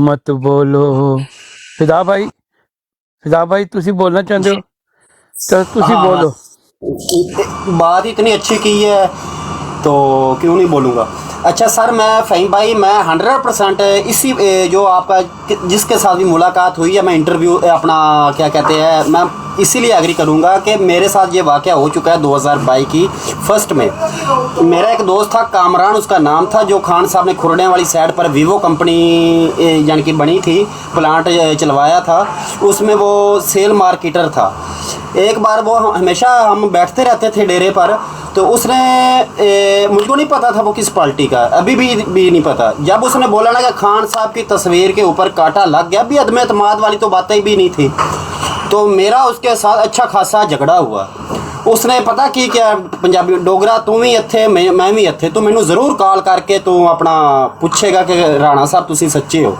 मत बोलो फिदा भाई तुसी बोलना चाहते हो तो तुसी हाँ हाँ, बोलो। बात इतनी अच्छी की है तो क्यों नहीं बोलूँगा। अच्छा सर, मैं फ़हीम भाई, मैं 100% इसी जो आपका जिसके साथ भी मुलाकात हुई है, मैं इंटरव्यू अपना क्या कहते हैं, मैं इसीलिए एग्री करूँगा कि मेरे साथ ये वाक़या हो चुका है 2022 की फर्स्ट में। मेरा एक दोस्त था कामरान उसका नाम था, जो खान साहब ने खुरड़े वाली साइड पर वीवो कंपनी यानी कि बनी थी, प्लांट चलवाया था, उसमें वो सेल मार्केटर था। एक बार वो हमेशा हम बैठते रहते थे डेरे पर, तो उसने मुझको नहीं पता था वो किस पार्टी का, अभी भी नहीं पता। जब उसने बोला ना कि खान साहब की तस्वीर के ऊपर कांटा लग गया, भी अदम एतमाद वाली तो बातें भी नहीं थी, तो मेरा उसके साथ अच्छा खासा झगड़ा हुआ। उसने पता की क्या, पंजाबी डोगरा तू भी इत्थे मैं भी इत्थे, तो मैनू ज़रूर कॉल करके तू अपना पूछेगा कि राणा साहब तुसी सच्चे हो।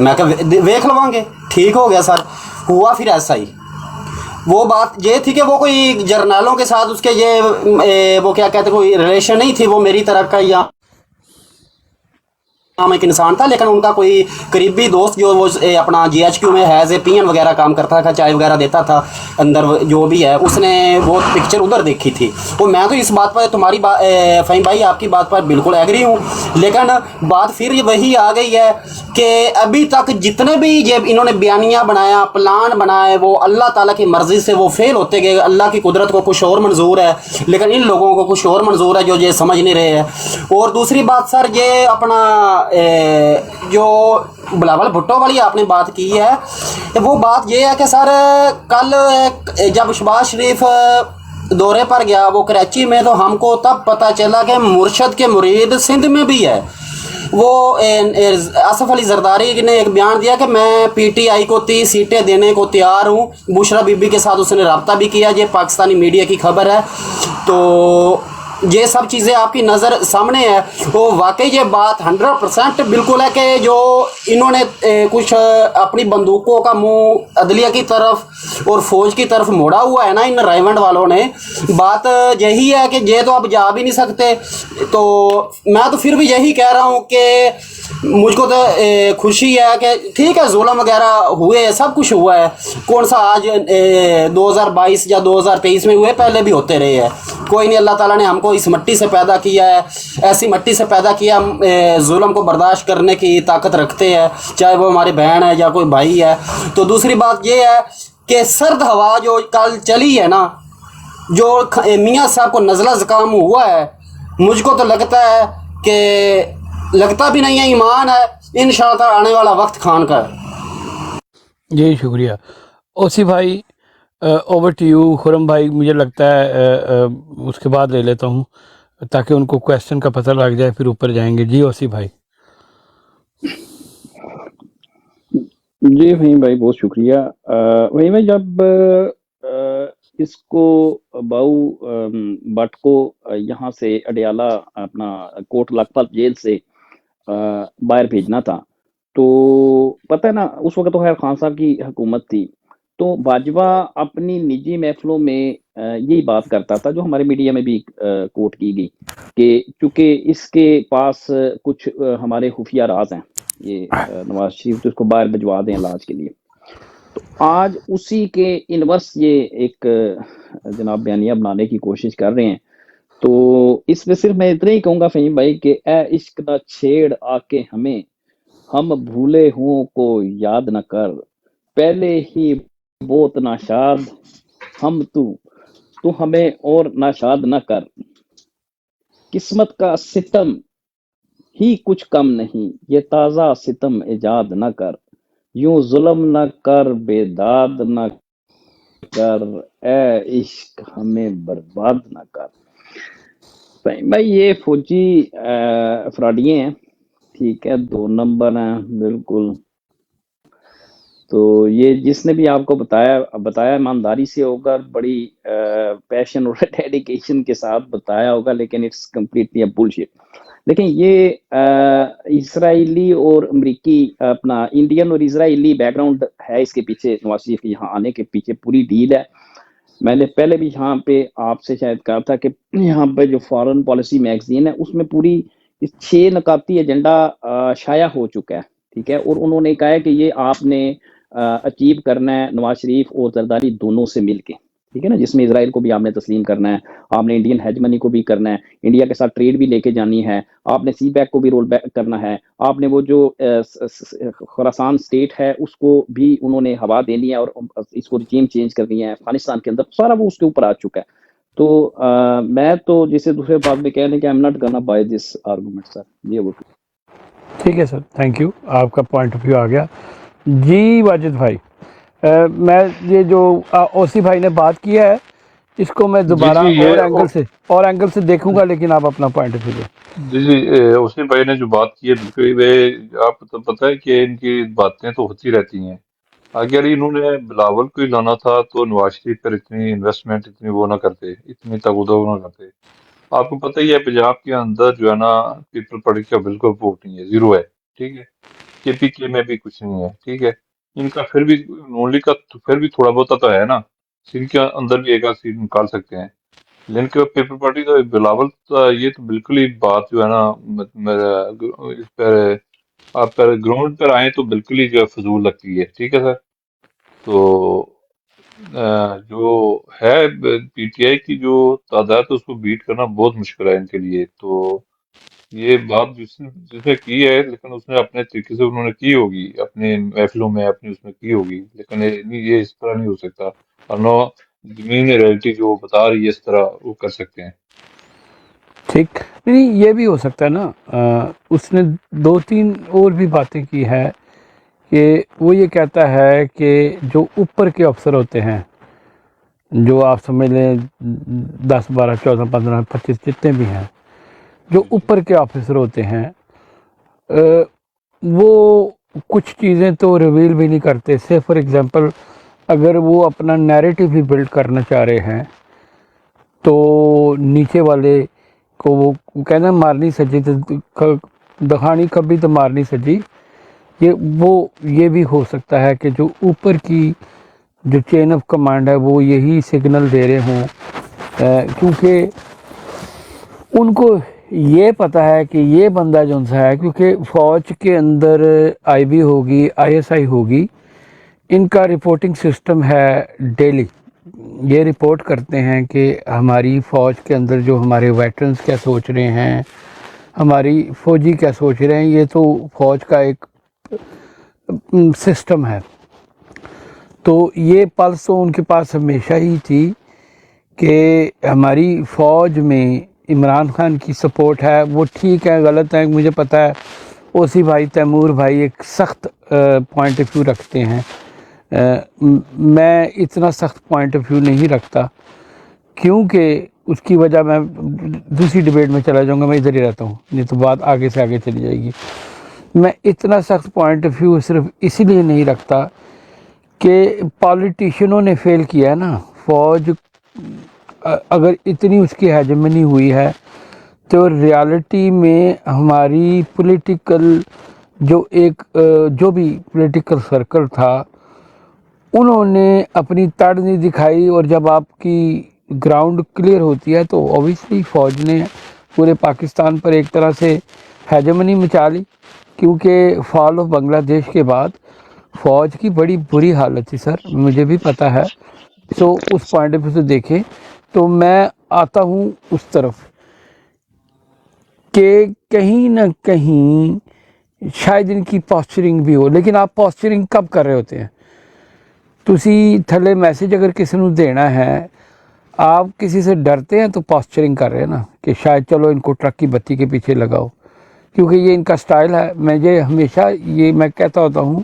मैं कहा वेख लवांगे। ठीक हो गया सर। हुआ फिर ऐसा ही। वो बात ये थी कि वो कोई जर्नैलों के साथ उसके वो क्या कहते कोई रिलेशन नहीं थी, वो मेरी तरह का या नाम एक इंसान था, लेकिन उनका कोई करीबी दोस्त जो वो अपना जीएचक्यू में हैज़ ए पीएन वगैरह काम करता था, चाय वगैरह देता था अंदर जो भी है, उसने वो पिक्चर उधर देखी थी। तो मैं तो इस बात पर तुम्हारी बात फ़हीम भाई आपकी बात पर बिल्कुल एग्री हूँ, लेकिन बात फिर वही आ गई है कि अभी तक जितने भी ये इन्होंने बयानियाँ बनाया, प्लान बनाए, वो अल्लाह ताला की मर्ज़ी से वो फेल होते गए। अल्लाह की कुदरत को कुछ और मंजूर है, लेकिन इन लोगों को कुछ और मंजूर है जो ये समझ नहीं रहे हैं। और दूसरी बात सर, ये अपना जो बिलावल भुट्टो वाली आपने बात की है, वो बात ये है कि सर कल जब शहबाज शरीफ दौरे पर गया वो कराची में, तो हमको तब पता चला कि मुर्शद के मुरीद सिंध में भी है। वो आसफ अली जरदारी ने एक बयान दिया कि मैं पीटीआई को 30 सीटें देने को तैयार हूँ। बुशरा बीबी के साथ उसने रब्ता भी किया, ये पाकिस्तानी मीडिया की खबर है। तो ये सब चीज़ें आपकी नज़र सामने है। तो वाकई ये बात 100% बिल्कुल है कि जो इन्होंने कुछ अपनी बंदूकों का मुंह अदलिया की तरफ और फौज की तरफ मोड़ा हुआ है ना इन राइवंड वालों ने। बात यही है कि ये तो अब जा भी नहीं सकते। तो मैं तो फिर भी यही कह रहा हूँ कि मुझको तो खुशी है कि ठीक है, जुल्म वगैरह हुए, सब कुछ हुआ है। कौन सा आज 2022 या 2023 में हुए, पहले भी होते रहे हैं। कोई नहीं, अल्लाह ताला ने हमको इस मट्टी से पैदा किया है, ऐसी मट्टी से पैदा किया, हम जुल्म को बर्दाश्त करने की ताकत रखते हैं, चाहे वो हमारी बहन है या कोई भाई है। तो दूसरी बात ये है कि सर्द हवा जो कल चली है ना, जो मियाँ साहब को नज़ला ज़ुकाम हुआ है, मुझको तो लगता है कि लगता भी नहीं है, ईमान है इंशाअल्लाह आने वाला वक्त खान का है। जी शुक्रिया ओसी भाई। ओवर टू यू खुरम भाई। मुझे लगता है उसके बाद ले लेता हूँ ताकि उनको क्वेश्चन का पता लग जाए, फिर ऊपर जाएंगे। जी ओसी भाई। जी वहीं भाई, बहुत शुक्रिया। वहीं भाई, जब इसको बाऊ भट्ट को यहाँ से अडियाला अपना कोट लखपत जेल से बाहर भेजना था, तो पता है ना, उस वक्त तो खैर खान साहब की हुकूमत थी, तो बाजवा अपनी निजी महफिलों में यही बात करता था, जो हमारे मीडिया में भी कोट की गई, कि चूंकि इसके पास कुछ हमारे खुफिया राज हैं, ये नवाज शरीफ, तो इसको बाहर भिजवा दें इलाज के लिए। तो आज उसी के इनवर्स ये एक जनाब बयानिया बनाने की कोशिश कर रहे हैं। तो इसमें सिर्फ मैं इतना ही कहूंगा फ़हीम भाई कि ए इश्क न छेड़ आके हमें, हम भूले हुओं को याद न कर, पहले ही बहुत नाशाद हम तू हमें और नाशाद न कर, किस्मत का सितम ही कुछ कम नहीं, ये ताज़ा सितम इजाद न कर, यूं जुल्म न कर, बेदाद न कर, ए इश्क हमें बर्बाद न कर। भाई ये फौजी अफराडिये हैं, ठीक है, 2 नंबर हैं बिल्कुल। तो ये जिसने भी आपको बताया ईमानदारी से होगा, बड़ी पैशन और डेडिकेशन के साथ बताया होगा, लेकिन इट्स कम्प्लीटली अ बुलशिट। लेकिन ये इसराइली और अमरीकी, अपना इंडियन और इसराइली बैकग्राउंड है इसके पीछे, नवाज शरीफ के यहाँ आने के पीछे पूरी डील है। मैंने पहले भी यहाँ पे आपसे शायद कहा था कि यहाँ पे जो फॉरेन पॉलिसी मैगजीन है, उसमें पूरी 6 नकाती एजेंडा शाया हो चुका है, ٹھیک ہے، اور انہوں نے کہا ہے کہ یہ آپ نے اچیو کرنا ہے نواز شریف اور زرداری دونوں سے مل کے، ٹھیک ہے نا، جس میں اسرائیل کو بھی آپ نے تسلیم کرنا ہے، آپ نے انڈین ہیجمنی کو بھی کرنا ہے، انڈیا کے ساتھ ٹریڈ بھی لے کے جانی ہے، آپ نے سی بیک کو بھی رول بیک کرنا ہے، آپ نے وہ جو خراسان اسٹیٹ ہے اس کو بھی انہوں نے ہوا دینی ہے اور اس کو رجیم چینج کرنی ہے افغانستان کے اندر، سارا وہ اس کے اوپر آ چکا ہے۔ تو میں تو جسے دوسرے بات میں کہہ لیں کہ I'm not gonna buy this argument سر، یہ وہ ٹھیک ہے سر، تھینک یو، آپ کا پوائنٹ آف ویو آ گیا۔ جی واجد بھائی، میں یہ جو اوسی بھائی نے بات کیا ہے اس کو میں جی دوبارہ جی اور یہ اینگل سے دیکھوں گا، لیکن آپ اپنا پوائنٹ آف ویو دیں۔ جی جی حسین بھائی نے جو بات کی ہے بالکل آپ کو تو پتہ ہے کہ ان کی باتیں تو ہوتی رہتی ہیں۔ اگر انہوں نے بلاول کو ہی لانا تھا تو نواز شریف پر اتنی انویسٹمنٹ اتنی وہ نہ کرتے، اتنی تگودو نہ کرتے۔ آپ کو پتہ ہی ہے پنجاب کے اندر جو ہے نا پیپل پارٹی کا بالکل ووٹ نہیں ہے، زیرو ہے، ٹھیک ہے، کے پی کے میں بھی کچھ نہیں ہے، ٹھیک ہے، ان کا پھر بھی نونلی کا پھر بھی تھوڑا بہت تو ہے نا، سندھ کے اندر بھی ایک آدھ سیٹ نکال سکتے ہیں، لیکن کہ پیپل پارٹی تو بلاول یہ تو بالکل ہی بات جو ہے نا اس پر آپ پر گراؤنڈ پر آئیں تو بالکل ہی جو ہے فضول لگتی ہے، ٹھیک ہے سر۔ تو جو ہے پی ٹی آئی کی جو تعداد ہے اس کو بیٹ کرنا بہت مشکل ہے ان کے لیے۔ تو یہ بات جس نے کی ہے، لیکن اس نے اپنے طریقے سے انہوں نے کی ہوگی، اپنے محفلوں میں اپنی اس میں کی ہوگی، لیکن یہ اس طرح نہیں ہو سکتا، اور نو زمین ریئلٹی جو بتا رہی ہے اس طرح وہ کر سکتے ہیں۔ ٹھیک، نہیں یہ بھی ہو سکتا ہے نا، اس نے دو تین اور بھی باتیں کی ہے کہ وہ یہ کہتا ہے کہ جو اوپر کے افسر ہوتے ہیں، جو آپ سمجھ لیں 10 12 14 15 25 جتنے بھی ہیں، جو جی جی اوپر کے آفیسر ہوتے ہیں، وہ کچھ چیزیں تو ریویل بھی نہیں کرتے۔ سے فار ایگزامپل اگر وہ اپنا نیریٹو بھی بلڈ کرنا چاہ رہے ہیں تو نیچے والے کو وہ کہنا مارنی سجی تو دکھانی کبھی تو مارنی سجی، یہ بھی ہو سکتا ہے کہ جو اوپر کی جو چین آف کمانڈ ہے وہ یہی سگنل دے رہے ہوں، کیونکہ ان کو یہ پتہ ہے کہ یہ بندہ جو ہے، کیونکہ فوج کے اندر آئی بی ہوگی، آئی ایس آئی ہوگی، ان کا رپورٹنگ سسٹم ہے ڈیلی، یہ رپورٹ کرتے ہیں کہ ہماری فوج کے اندر جو ہمارے ویٹرنز کیا سوچ رہے ہیں، ہماری فوجی کیا سوچ رہے ہیں، یہ تو فوج کا ایک سسٹم ہے۔ تو یہ پلس تو ان کے پاس ہمیشہ ہی تھی کہ ہماری فوج میں عمران خان کی سپورٹ ہے، وہ ٹھیک ہے غلط ہے مجھے پتہ ہے، اوسی بھائی تیمور بھائی ایک سخت پوائنٹ آف ویو رکھتے ہیں، میں اتنا سخت پوائنٹ آف ویو نہیں رکھتا، کیونکہ اس کی وجہ میں دوسری ڈبیٹ میں چلا جاؤں گا، میں ادھر ہی رہتا ہوں، نہیں تو بات آگے سے آگے چلی جائے گی۔ میں اتنا سخت پوائنٹ آف ویو صرف اسی لیے نہیں رکھتا کہ پالیٹیشنوں نے فیل کیا ہے نا، فوج اگر اتنی اس کی ہیجمنی ہوئی ہے تو ریالٹی میں ہماری پولیٹیکل جو بھی پولیٹیکل سرکل تھا انہوں نے اپنی تڑ نہیں دکھائی، اور جب آپ کی گراؤنڈ کلیئر ہوتی ہے تو اوبیسلی فوج نے پورے پاکستان پر ایک طرح سے ہیجمنی مچا لی، کیونکہ فال آف بنگلہ دیش کے بعد فوج کی بڑی بری حالت تھی سر، مجھے بھی پتہ ہے۔ سو اس پوائنٹ آف ویو سے دیکھیں تو میں آتا ہوں اس طرف کہ کہیں نہ کہیں شاید ان کی پاسچرنگ بھی ہو، لیکن آپ پاسچرنگ کب کر رہے ہوتے ہیں؟ تسی تھلے میسیج اگر کسی نے دینا ہے، آپ کسی سے ڈرتے ہیں تو پاسچرنگ کر رہے ہیں نا، کہ شاید چلو ان کو ٹرک کی بتی کے پیچھے لگاؤ، کیونکہ یہ ان کا سٹائل ہے۔ میں ہمیشہ یہ میں کہتا ہوتا ہوں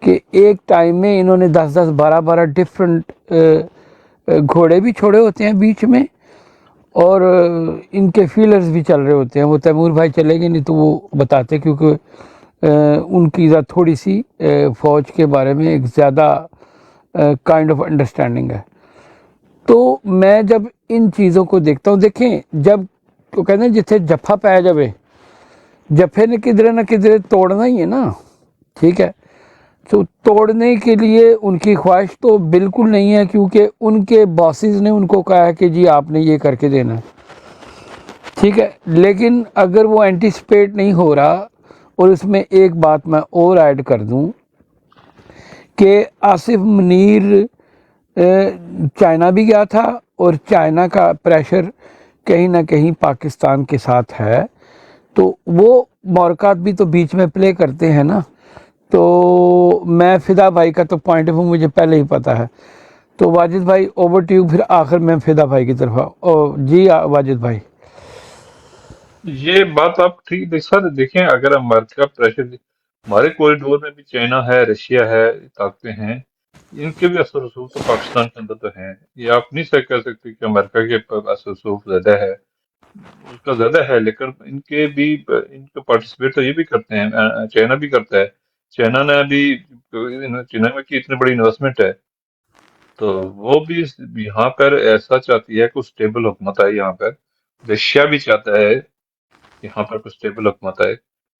کہ ایک ٹائم میں انہوں نے 10 10 12 12 ڈفرنٹ گھوڑے بھی چھوڑے ہوتے ہیں بیچ میں، اور ان کے فیلرز بھی چل رہے ہوتے ہیں۔ وہ تیمور بھائی چلے گئے نہیں تو وہ بتاتے، کیونکہ ان کی ذات تھوڑی سی فوج کے بارے میں ایک زیادہ کائنڈ آف انڈرسٹینڈنگ ہے۔ تو میں جب ان چیزوں کو دیکھتا ہوں، دیکھیں جب تو کہتے ہیں جتھے جفا پہ جاوے، جفے نے کدھرے نہ کدھرے توڑنا ہی ہے نا، ٹھیک ہے، تو توڑنے کے لیے ان کی خواہش تو بالکل نہیں ہے، کیونکہ ان کے باسز نے ان کو کہا ہے کہ جی آپ نے یہ کر کے دینا ہے، ٹھیک ہے۔ لیکن اگر وہ اینٹیسپیٹ نہیں ہو رہا اور اس میں ایک بات میں اور ایڈ کر دوں کہ آصف منیر چائنا بھی گیا تھا اور چائنا کا پریشر کہیں نہ کہیں پاکستان کے ساتھ ہے، تو وہ مورکات بھی تو بیچ میں پلے کرتے ہیں نا. تو میں فدا بھائی کا تو پوائنٹ آف ویو مجھے پہلے ہی پتہ ہے. تو واجد بھائی اوور ٹو یو، پھر آخر میں فدا بھائی کی طرف جی واجد بھائی. یہ بات آپ ٹھیک دیکھیں، اگر امریکہ پریشر، ہمارے کوریڈور میں بھی چائنا ہے، رشیا ہے، طاقتیں ہیں، ان کے بھی اثر رسوخ تو پاکستان کے اندر تو ہیں. یہ آپ نہیں کہہ سکتے کہ امریکہ کے اثر رسوخ زیادہ ہے، اس کا زیادہ ہے، لیکن ان کے بھی، ان کو پارٹیسپیٹ تو یہ بھی کرتے ہیں، چائنا بھی کرتا ہے. چائنا نے ابھی، چائنا میں کی اتنی بڑی انویسٹمنٹ ہے، تو وہ بھی یہاں پر ایسا چاہتی ہے کہ اسٹیبل حکومت آئے یہاں پر. رشیا بھی چاہتا ہے یہاں پر کچھ اسٹیبل حکومت آئے.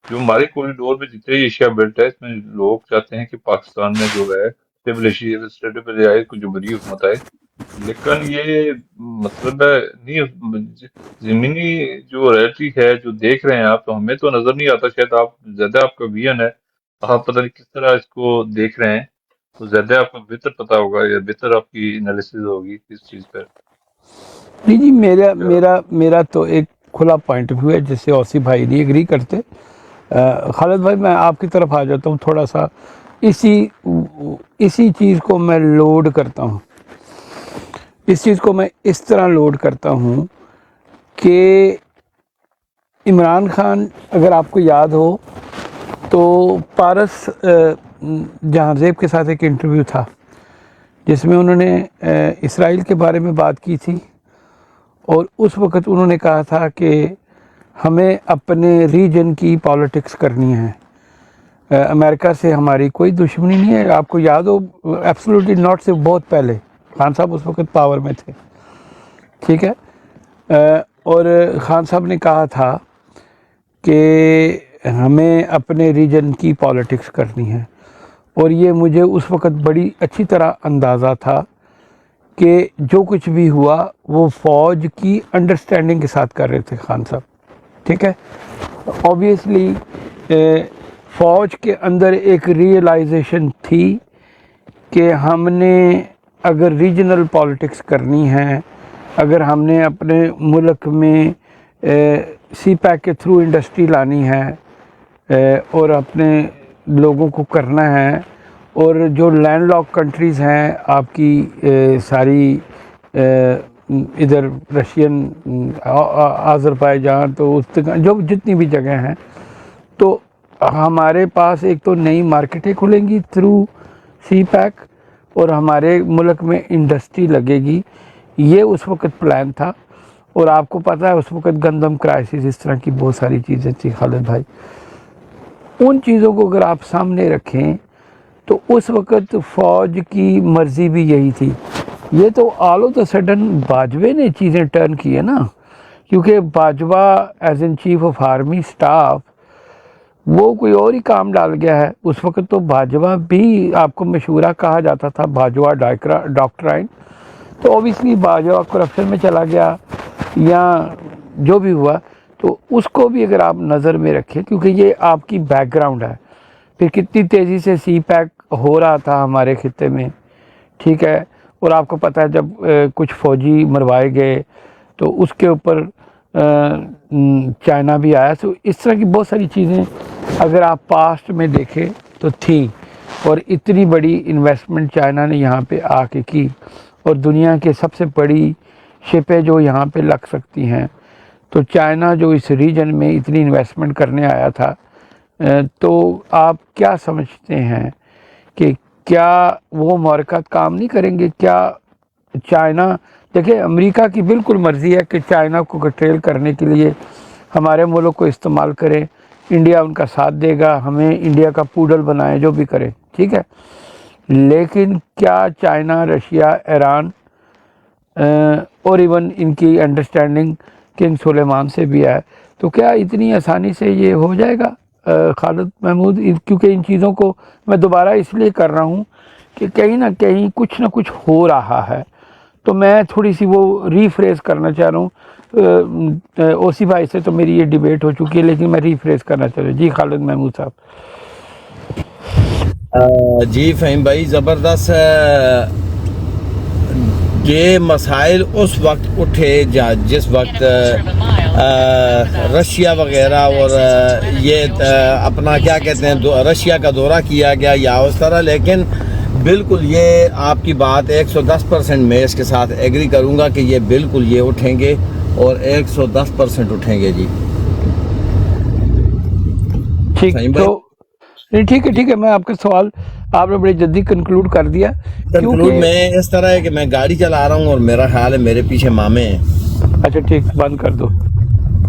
جو ہمارے کوریڈور میں جتنے ایشیا بیلٹ ہے، اس میں لوگ چاہتے ہیں کہ پاکستان میں جو ہے اسٹیبل آئے، کوئی جمہوری حکومت آئے. لیکن یہ مطلب ہے نہیں، زمینی جو ریئلٹی ہے جو دیکھ رہے ہیں آپ، تو ہمیں تو نظر نہیں آتا. شاید آپ زیادہ، آپ کا ویژن ہے، آپ پتہ نہیں کس طرح اس کو دیکھ رہے ہیں، تو زیادہ آپ کو بہتر پتا ہوگا، یا بہتر آپ کی انالیسز ہوگی اس چیز پر. جی میرا تو ایک کھلا پوائنٹ آف ویو ہے جس سے اوسی بھائی نہیں ایگری کرتے. خالد بھائی میں آپ کی طرف آ جاتا ہوں تھوڑا سا، اسی چیز کو میں لوڈ کرتا ہوں. اس چیز کو میں اس طرح لوڈ کرتا ہوں کہ عمران خان، اگر آپ کو یاد ہو تو پارس جہانزیب کے ساتھ ایک انٹرویو تھا جس میں انہوں نے اسرائیل کے بارے میں بات کی تھی، اور اس وقت انہوں نے کہا تھا کہ ہمیں اپنے ریجن کی پالیٹکس کرنی ہے، امریکہ سے ہماری کوئی دشمنی نہیں ہے. آپ کو یاد ہو ایبسولوٹلی ناٹ سے بہت پہلے خان صاحب اس وقت پاور میں تھے، ٹھیک ہے. اور خان صاحب نے کہا تھا کہ ہمیں اپنے ریجن کی پالیٹکس کرنی ہے، اور یہ مجھے اس وقت بڑی اچھی طرح اندازہ تھا کہ جو کچھ بھی ہوا وہ فوج کی انڈرسٹینڈنگ کے ساتھ کر رہے تھے خان صاحب، ٹھیک ہے. اوبیسلی فوج کے اندر ایک ریئلائزیشن تھی کہ ہم نے اگر ریجنل پالیٹکس کرنی ہے، اگر ہم نے اپنے ملک میں سی پیک کے تھرو انڈسٹری لانی ہے اور اپنے لوگوں کو کرنا ہے، اور جو لینڈ لاک کنٹریز ہیں آپ کی ساری ادھر رشین، آذربائیجان، تو جو جتنی بھی جگہ ہیں، تو ہمارے پاس ایک تو نئی مارکیٹیں کھلیں گی تھرو سی پیک، اور ہمارے ملک میں انڈسٹری لگے گی. یہ اس وقت پلان تھا. اور آپ کو پتہ ہے اس وقت گندم کرائسس، اس طرح کی بہت ساری چیزیں تھیں خالد بھائی. ان چیزوں کو اگر آپ سامنے رکھیں تو اس وقت فوج کی مرضی بھی یہی تھی. یہ تو all of the sudden Bajwa نے چیزیں ٹرن کی ہے نا، کیونکہ Bajwa as in chief of army staff وہ کوئی اور ہی کام ڈال گیا ہے. اس وقت تو باجوہ بھی آپ کو مشورہ کہا جاتا تھا، باجوہ ڈاکٹرائن. تو اوبیسلی باجوہ کرپشن میں چلا گیا یا جو بھی ہوا، تو اس کو بھی اگر آپ نظر میں رکھیں، کیونکہ یہ آپ کی بیک گراؤنڈ ہے. پھر کتنی تیزی سے سی پیک ہو رہا تھا ہمارے خطے میں، ٹھیک ہے. اور آپ کو پتہ ہے جب کچھ فوجی مروائے گئے تو اس کے اوپر چائنا بھی آیا. تو اس طرح کی بہت ساری چیزیں اگر آپ پاسٹ میں دیکھیں تو تھیں، اور اتنی بڑی انویسٹمنٹ چائنا نے یہاں پہ آ کے کی، اور دنیا کے سب سے بڑی شپیں جو یہاں پہ لگ سکتی ہیں. تو چائنا جو اس ریجن میں اتنی انویسٹمنٹ کرنے آیا تھا، تو آپ کیا سمجھتے ہیں کہ کیا وہ مورکات کام نہیں کریں گے؟ کیا چائنا، دیکھیں امریکہ کی بالکل مرضی ہے کہ چائنا کو کنٹرول کرنے کے لیے ہمارے ملک کو استعمال کرے، انڈیا ان کا ساتھ دے گا، ہمیں انڈیا کا پوڈل بنائے، جو بھی کرے، ٹھیک ہے. لیکن کیا چائنا، رشیا، ایران اور ایون ان کی انڈرسٹینڈنگ کنگ سلیمان سے بھی ہے، تو کیا اتنی آسانی سے یہ ہو جائے گا خالد محمود؟ کیونکہ ان چیزوں کو میں دوبارہ اس لیے کر رہا ہوں کہ کہیں نہ کہیں کچھ نہ کچھ ہو رہا ہے. تو میں تھوڑی سی وہ ری فریز کرنا چاہ رہا ہوں. ओसी भाई से तो मेरी ये डिबेट हो चुकी है, लेकिन मैं रिफ्रेश करना चाह रहा हूँ। जी खालिद महमूद साहब। जी फ़हीम भाई, ज़बरदस्त। ये मसाइल उस वक्त उठे जिस वक्त रशिया वगैरह और ये अपना क्या कहते हैं रशिया का दौरा किया गया या उस तरह, लेकिन बिल्कुल ये आपकी बात 110% मैं इसके साथ एग्री करूंगा कि ये बिल्कुल ये उठेंगे और 110% उठेंगे जी। ठीक, फ़हीम भाई, तो नहीं, ठीक है, मैं आपका सवाल आपने बड़ी जल्दी कंक्लूड कर दिया। कंक्लूड में इस तरह है कि मैं गाड़ी चला रहा हूँ और मेरा ख्याल है मेरे पीछे मामे हैं। अच्छा ठीक, बंद कर दो।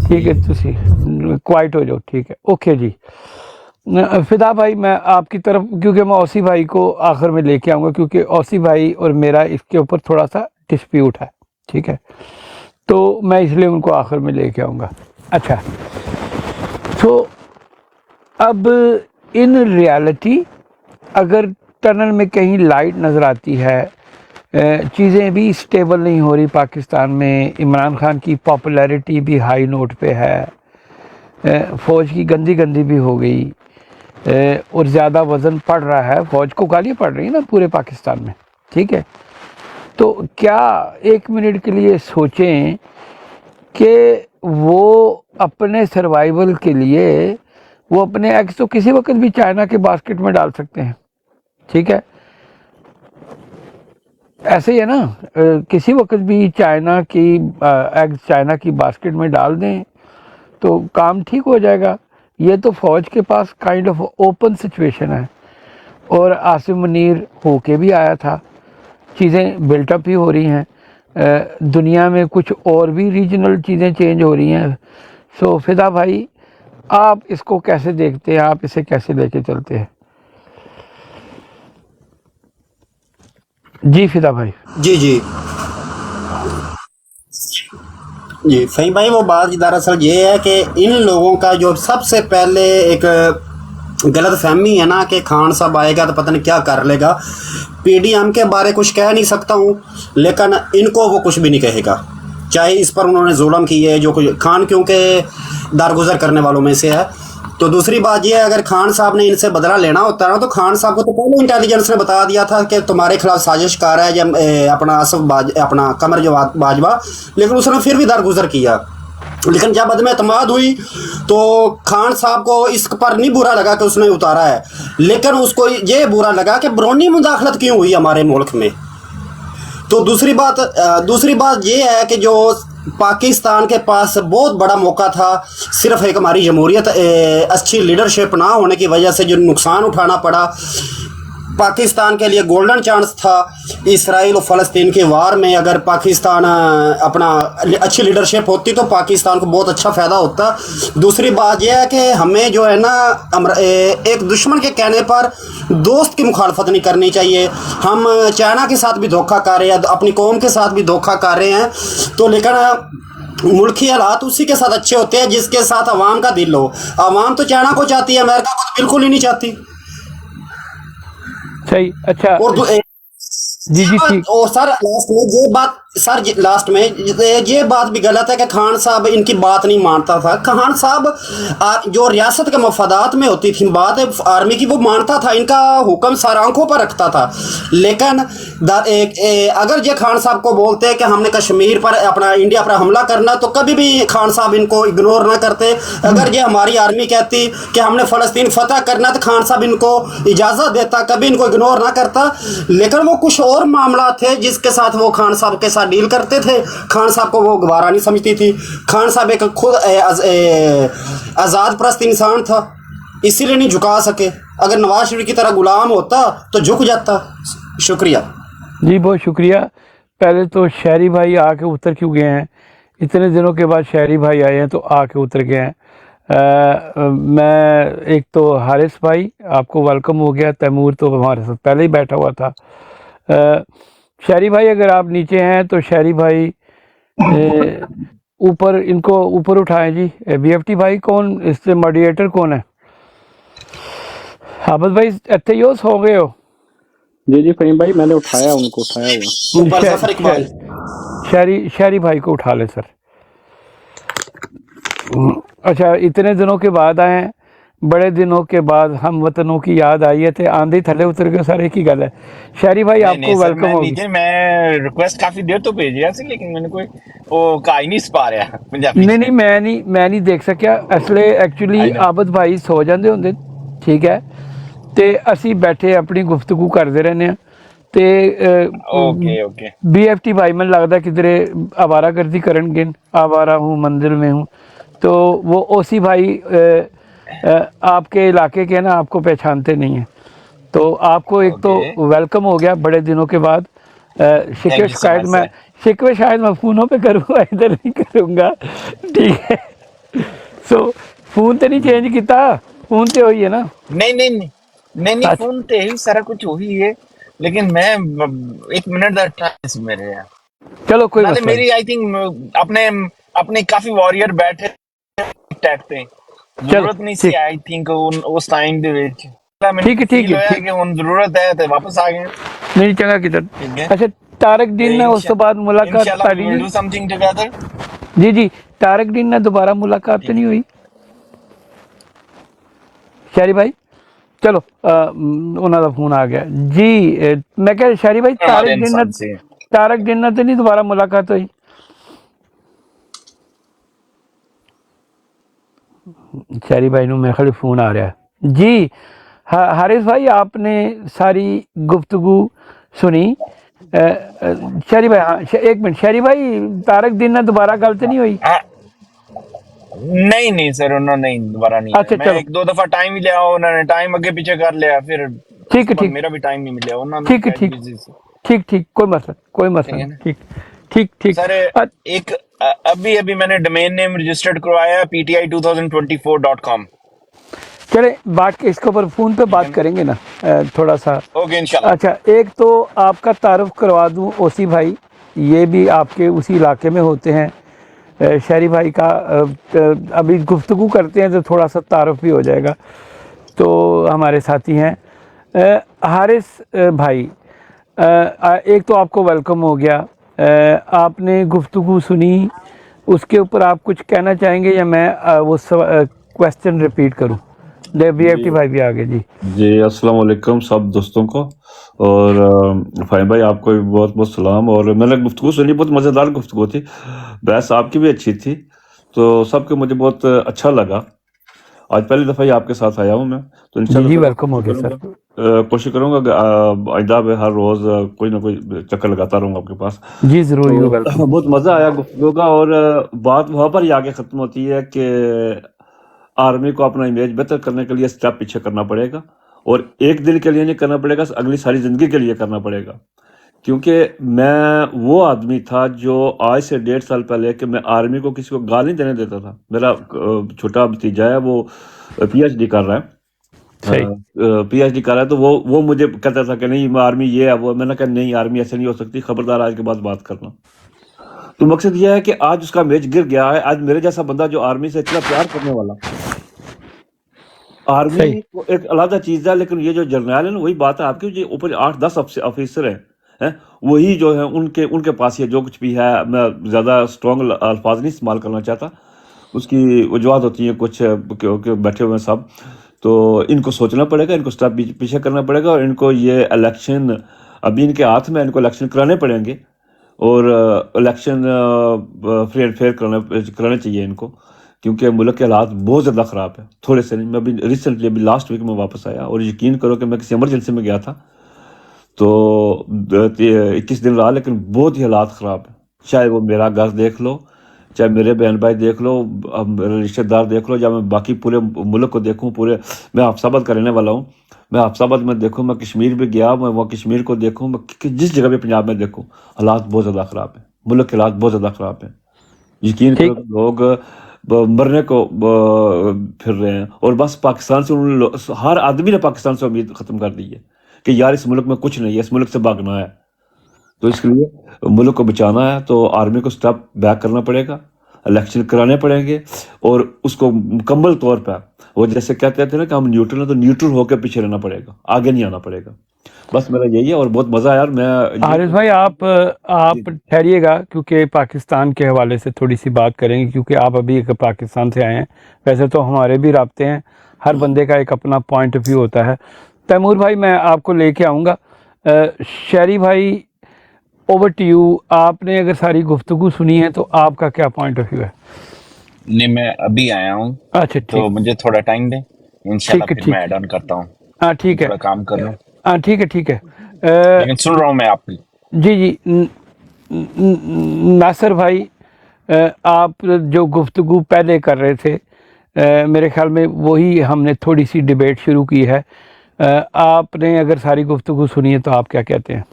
ठीक है, तुसी क्वाइट हो जाओ। ठीक है, ओके जी। फिदा भाई, मैं आपकी तरफ, क्योंकि मैं औसी भाई को आखिर में लेके आऊँगा, क्योंकि औसी भाई और मेरा इसके ऊपर थोड़ा सा डिस्प्यूट है। ठीक है, तो मैं इसलिए उनको आखिर में लेके आऊँगा। अच्छा, तो अब इन रियलिटी अगर टनल में कहीं लाइट नज़र आती है, चीज़ें भी स्टेबल नहीं हो रही पाकिस्तान में, इमरान खान की पॉपुलैरिटी भी हाई नोट पे है, फ़ौज की गंदी भी हो गई, और ज़्यादा वज़न पड़ रहा है, फ़ौज को गालियाँ पड़ रही हैं ना पूरे पाकिस्तान में। ठीक है, तो क्या एक मिनट के लिए सोचें कि वो अपने सर्वाइवल के लिए वो अपने एग्स तो किसी वक्त भी चाइना के बास्केट में डाल सकते हैं। ठीक है, ऐसे ही है ना, किसी वक्त भी चाइना की एग्स चाइना की बास्केट में डाल दें तो काम ठीक हो जाएगा। ये तो फ़ौज के पास काइंड ऑफ ओपन सिचुएशन है, और आसिम मुनीर होके भी आया था, चीज़ें बिल्टअप ही हो रही हैं, दुनिया में कुछ और भी रीजनल चीज़ें चेंज हो रही हैं। सो फिदा भाई, आप इसको कैसे देखते हैं, आप इसे कैसे लेके चलते हैं? जी फिदा भाई। जी फ़हीम भाई, वो बात दरअसल ये है कि इन लोगों का जो सबसे पहले एक गलत फहमी है ना कि खान साहब आएगा तो पता नहीं क्या कर लेगा। पीडीएम के बारे कुछ कह नहीं सकता हूँ, लेकिन इनको वो कुछ भी नहीं कहेगा, चाहे इस पर उन्होंने जुल्म की है जो कुछ। खान क्योंकि दारगुजर करने वालों में से है। तो दूसरी बात ये है, अगर खान साहब ने इनसे बदला लेना होता ना तो खान साहब को तो पहले इंटेलिजेंस ने बता दिया था कि तुम्हारे खिलाफ साजिश कर रहा है जब अपना अपना कमर बाजवा, लेकिन उसने फिर भी दारगुजर किया। लेकिन जब अदम एतमाद हुई तो खान साहब को इस पर नहीं बुरा लगा कि उसने उतारा है, लेकिन उसको ये बुरा लगा कि बरौनी मुदाखलत क्यों हुई हमारे मुल्क में। तो दूसरी बात ये है कि जो पाकिस्तान के पास बहुत बड़ा मौका था, सिर्फ एक हमारी जमहूरियत अच्छी लीडरशिप ना होने की वजह से जो नुकसान उठाना पड़ा। पाकिस्तान के लिए गोल्डन चांस था इसराइल और फ़लस्तीन के वार में। अगर पाकिस्तान अपना अच्छी लीडरशिप होती तो पाकिस्तान को बहुत अच्छा फ़ायदा होता। दूसरी बात यह है कि हमें जो है ना एक दुश्मन के कहने पर दोस्त की मुखालफत नहीं करनी चाहिए। हम चाइना के साथ भी धोखा कर रहे हैं, अपनी कौम के साथ भी धोखा कर रहे हैं, तो लेकिन मुल्की हालात उसी के साथ अच्छे होते हैं जिसके साथ अवाम का दिल हो। अवाम तो चाइना को चाहती है, अमेरिका को तो बिल्कुल ही नहीं चाहती। सही, अच्छा, और जी ठीक। और लास्ट में ये बात भी गलत है कि खान साहब इनकी बात नहीं मानता था। खान साहब जो रियासत के मफादात में होती थी बात आर्मी की, वो मानता था, इनका हुक्म सर आंखों पर रखता था। लेकिन अगर ये खान साहब को बोलते हैं कि हमने कश्मीर पर अपना इंडिया पर हमला करना, तो कभी भी खान साहब इनको इग्नोर ना करते। अगर ये हमारी आर्मी कहती कि हमने फ़लस्तीन फतह करना, तो खान साहब इनको इजाज़त देता, कभी इनको इग्नोर ना करता। लेकिन वो कुछ और मामला थे जिसके साथ वो खान साहब के साथ डील करते थे। खान साहब को वो गवारा नहीं समझती थी। खान साहब एक खुद आज़ाद परस्त इंसान था, इसीलिए नहीं झुका सके। अगर नवाज शरीफ की तरह गुलाम होता तो झुक जाता। शुक्रिया जी, बहुत शुक्रिया। पहले तो शहरी भाई आके उतर क्यों गए हैं? इतने दिनों के बाद शहरी भाई आए हैं तो आके उतर गए हैं। मैं एक तो हारिस भाई, आपको वेलकम हो गया। तैमूर तो हमारे साथ पहले ही बैठा हुआ था। शहरी भाई, अगर आप नीचे हैं तो शहरी भाई ऊपर, इनको ऊपर उठाएं जी। बीएफटी भाई कौन, इससे मॉडरेटर कौन है? हाफिज भाई इतने योस हो गए हो? जी फ़हीम भाई, मैंने उठाया, उनको उठाया हुआ। शहरी भाई को उठा ले सर। अच्छा, इतने दिनों के बाद आए हैं, बड़े दिनों के बाद हम वतनों की याद आई है थे, आंधी थले उतर गए सारे की गल है। शहरी भाई नहीं नहीं आपको सर, वेलकम मैं होगी। नीचे मैं रिक्वेस्ट काफी देर तो भेजी ਸੀ लेकिन मैंने कोई ਉਹ ਕਾ ਹੀ ਨਹੀਂ ਪਾ ਰਿਹਾ ਪੰਜਾਬੀ नहीं ਚ नहीं मैं नहीं देख सकिया इसलिए एक्चुअली आई नो आबद भाई सो जाते होंगे, ठीक है, ਤੇ ਅਸੀਂ ਬੈਠੇ ਆਪਣੀ ਗੁਫ਼ਤਗੂ ਕਰਦੇ ਰਹਿੰਦੇ ਆ ਤੇ ओके ओके बीएफटी भाई ਮੈਨੂੰ ਲੱਗਦਾ किधरे आवारागर्दी करनगे, आवारा हूँ मंदिर में हूँ, तो वो ओसी भाई आपके इलाके के ना आपको पहचानते नहीं हैं, तो आपको एक तो ओके वेलकम हो गया बड़े दिनों के बाद। शिकवे थैंक यू सो शिकायत मच मैं सर शिकवे शायद मैं फ़ोनों पे करूँगा, इधर नहीं करूँगा, ठीक है। सो फ़ोन तो नहीं चेंज किया, फ़ोन तो वही है ना। नहीं नहीं नहीं नहीं नहीं अच्छा फोन ਤੇ ਹੀ ਸਾਰਾ ਕੁਝ ਉਹੀ ਹੈ लेकिन मैं एक मिनट ਦਾ टाइम ਸੀ ਮੇਰੇ ਯਾਰ चलो कोई ਨਾਲੇ मसला नहीं। ਮੇਰੀ आई थिंक ਆਪਣੇ ਆਪਣੇ ਕਾਫੀ ਵਾਰੀਅਰ ਬੈਠੇ ਟੈਕ ਤੇ चलो ਜ਼ਰੂਰਤ ਨਹੀਂ ਸੀ ठीक आई थिंक ਉਸ ਟਾਈਮ ਦੇ ਵਿੱਚ ਤਾਂ ਮੈਨੂੰ ठीक ਫੀਲ ਹੋਇਆ ठीक ਕਿ ਹੁਣ ਜ਼ਰੂਰਤ ਹੈ ਤੇ ਵਾਪਸ ਆ ਗਏ नहीं चंगा किधर। ਠੀਕ ਹੈ अच्छा तारक ਤੇ डीन ने उस तो बाद मुलाकात ਇਨਸ਼ਾਅੱਲਾ तारी ਵੀ ਵਿਲ नहीं। ਡੂ ਸਮਥਿੰਗ ਟੁਗੇਦਰ जी जी, तारक डीन ने दोबारा मुलाकात तो ਠੀਕ नहीं ਹੈ हुई शहरी भाई। चलो उन्हों का फोन आ गया जी। मैं क्या शहरी भाई, हमारे इंसान से तारक डीन ने तो नहीं दोबारा मुलाकात हुई। शहरी भाई ਨੂੰ मेरे ख्याल फोन आ रहा है जी। हारिस भाई आपने सारी गुफ्तगू सुनी। शहरी भाई, हाँ एक मिनट, शहरी भाई तारक दिन ने दोबारा गल तो नहीं हुई। हाँ, नहीं नहीं सर उन्होंने नहीं दोबारा नहीं अच्छा मैं चलो एक दो दफा टाइम ही लिया उन्होंने टाइम आगे पीछे कर लिया फिर ठीक है उसके बाद ठीक मेरा भी टाइम नहीं मिला उन्होंने ठीक है शायद ठीक बिजी से ठीक ठीक कोई मसला ठीक है नहीं, ना ठीक ठीक ठीक। सर एक अभी अभी मैंने डोमेन नेम रजिस्टर्ड करवाया pti2024.com चले बात इसके ऊपर फ़ोन पे ठीक है बात ना करेंगे ना, थोड़ा सा। ओके इंशाल्लाह अच्छा, एक तो आपका तारुफ करवा दूं ओसी भाई, ये भी आपके उसी इलाके में होते हैं। शहरी भाई का अभी गुफ्तगू करते हैं तो थोड़ा सा तारुफ भी हो जाएगा। तो हमारे साथी हैं हारिस भाई। एक तो आपको वेलकम हो गया, आपने गुफ्तगू सुनी, उसके ऊपर आप कुछ कहना चाहेंगे या मैं वो क्वेश्चन रिपीट करूं। बीएफटी जी भाई भी आ गए जी। जी अस्सलाम वालेकुम सब दोस्तों को, और फ़हीम भाई आपको भी बहुत बहुत सलाम। और मैंने गुफ्तगू सुनी, बहुत मज़ेदार गुफ्तगू थी, बहस आपकी भी अच्छी थी, तो सबके मुझे बहुत अच्छा लगा। आज पहली दफ़ा ही आपके साथ आया हूँ मैं, तो जी इंशाल्लाह जी, ताला वेलकम हो कोशिश गया करूँगा सर। कोशिश करूँगा कि आइंदा में हर रोज़ कोई ना कोई चक्कर लगाता रहूँगा आपके पास। जी ज़रूर, यू तो वेलकम। बहुत मज़ा आया गुफ्तगू का, और बात वहाँ पर ही आगे ख़त्म होती है कि आर्मी को अपना इमेज बेहतर करने के लिए स्टेप पीछे करना पड़ेगा, और एक दिन के लिए नहीं करना पड़ेगा, अगली सारी ज़िंदगी के लिए करना पड़ेगा। क्योंकि मैं वो आदमी था जो आज से 1.5 साल पहले कि मैं आर्मी को किसी को गाली देने देता था। मेरा छोटा भतीजा है, वो पीएचडी कर रहा है, सही पीएचडी कर रहा है, तो वो मुझे कहता था कि नहीं मैं आर्मी ये है वो। मैंने कहा नहीं, आर्मी ऐसे नहीं हो सकती, खबरदार आज के बाद बात करना। तो मकसद यह है कि आज उसका इमेज गिर गया है। आज मेरे जैसा बंदा जो आर्मी से इतना प्यार करने वाला, आर्मी सही एक अलग चीज़ है, लेकिन ये जो जर्नल है ना, वही बात है आपकी, जो ऊपर 8-10 ऑफिसर हैं, वही जो है उनके पास ये जो कुछ भी है, मैं ज़्यादा स्ट्रॉन्ग अल्फाज नहीं इस्तेमाल करना चाहता, उसकी वजूहत होती हैं कुछ क्योंकि बैठे हुए हैं सब। तो इनको सोचना पड़ेगा, इनको स्टेप पीछे करना पड़ेगा, और इनको ये इलेक्शन अभी इनके हाथ में, इनको इलेक्शन कराने पड़ेंगे, और इलेक्शन फ्री एंड फेयर कराने चाहिए इनको, क्योंकि मुल्क के हालात बहुत ज़्यादा ख़राब है। थोड़े से नहीं, मैं अभी रिसेंटली अभी लास्ट वीक में वापस आया, और यकीन करो कि मैं किसी एमरजेंसी में गया था, तो 21 दिन रहा, लेकिन बहुत ही हालात ख़राब है। चाहे वो मेरा घर देख लो, चाहे मेरे बहन भाई देख लो, अब मेरे रिश्तेदार देख लो, या मैं बाकी पूरे मुल्क को देखूं, पूरे मैं हाफसाबाद का रहने वाला हूँ, मैं हाफसाबाद में देखूं, मैं कश्मीर भी गया, मैं वहाँ कश्मीर को देखूं, मैं जिस जगह भी पंजाब में देखूं, हालात बहुत ज़्यादा ख़राब है, मुल्क के हालात बहुत ज़्यादा ख़राब है। यकीन करो ठीक। कि लोग मरने को फिर रहे हैं, और बस पाकिस्तान से हर आदमी ने पाकिस्तान से उम्मीद ख़त्म कर दी है कि यार इस मुल्क में कुछ नहीं है, इस मुल्क से भागना है। तो इसके लिए मुल्क को बचाना है, तो आर्मी को स्टेप बैक करना पड़ेगा, इलेक्शन कराने पड़ेंगे, और उसको मुकम्मल तौर पर वो जैसे कहते थे ना कि हम न्यूट्रल हैं, तो न्यूट्रल होकर पीछे रहना पड़ेगा, आगे नहीं आना पड़ेगा। बस मेरा यही है, और बहुत मज़ा आया। और मैं हारिस भाई आप ठहरिएगा, क्योंकि पाकिस्तान के हवाले से थोड़ी सी बात करेंगे, क्योंकि आप अभी एक पाकिस्तान से आए हैं। वैसे तो हमारे भी राब्ते हैं, हर बंदे का एक अपना पॉइंट ऑफ व्यू होता है। तैमूर भाई मैं आपको लेके आऊँगा। शहरी भाई, ओवर टू यू। आपने अगर सारी गुफ्तगू सुनी है तो आपका क्या पॉइंट ऑफ व्यू है? नहीं, मैं अभी आया हूँ, अच्छा तो ठीक, मुझे थोड़ा टाइम दें, इंशाल्लाह ठीक है, फिर मैं ठीक ऐड है। ऑन करता हूँ। हाँ ठीक है, थोड़ा काम कर लूँ, हाँ ठीक है, ठीक है। लेकिन सुन रहा हूँ मैं आपकी। जी जी, नासिर भाई, आप जो गुफ्तगू पहले कर रहे थे, मेरे ख्याल में वही हमने थोड़ी सी डिबेट शुरू की है। आपने अगर सारी गुफ्तगू सुनी है तो आप क्या कहते हैं?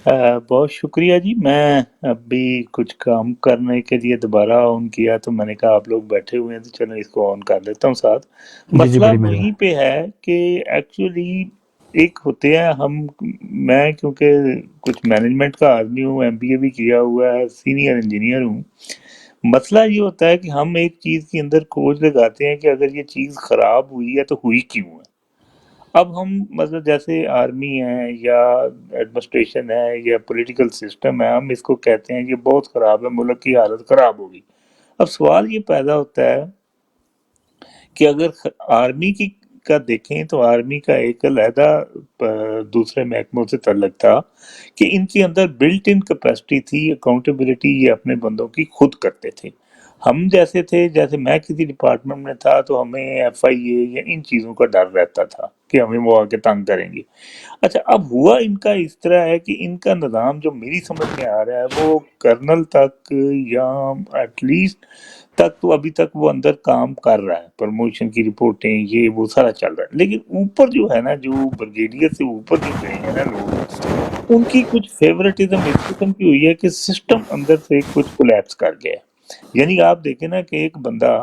बहुत शुक्रिया जी। मैं अभी कुछ काम करने के लिए दोबारा ऑन किया, तो मैंने कहा आप लोग बैठे हुए हैं तो चलो इसको ऑन कर लेता हूँ साथ। जी जी, मसला बड़ी वहीं मेहरबानी। पे है कि एक्चुअली एक होते हैं हम, मैं क्योंकि कुछ मैनेजमेंट का आदमी हूँ, एमबीए भी किया हुआ है, सीनियर इंजीनियर हूँ। मसला ये होता है कि हम एक चीज़ के अंदर खोज लगाते हैं कि अगर ये चीज़ ख़राब हुई है तो हुई क्यों है। अब हम मतलब जैसे आर्मी है या एडमिनिस्ट्रेशन है या पॉलिटिकल सिस्टम है, हम इसको कहते हैं कि बहुत ख़राब है, मुल्क की हालत ख़राब होगी। अब सवाल ये पैदा होता है कि अगर आर्मी की का देखें तो आर्मी का एक अलहदा दूसरे महकमों से तल्लक था कि इनके अंदर बिल्ट इन कैपेसिटी थी, अकाउंटेबिलिटी ये अपने बंदों की खुद करते थे। हम जैसे थे, जैसे मैं किसी डिपार्टमेंट में था तो हमें एफआईए या इन चीज़ों का डर रहता था कि हमें वो आके तंग करेंगे। अच्छा, अब हुआ इनका इस तरह है कि इनका निज़ाम जो मेरी समझ में आ रहा है वो कर्नल तक या एटलीस्ट तक तो अभी तक वो अंदर काम कर रहा है, प्रमोशन की रिपोर्टें ये वो सारा चल रहा है। लेकिन ऊपर जो है ना, जो ब्रिगेडियर से ऊपर जो गए हैं ना लोग, उनकी कुछ फेवरेटिज्म इस किस्म की हुई है कि सिस्टम अंदर से कुछ कोलैप्स कर गया है। यानी आप देखें ना कि एक बंदा,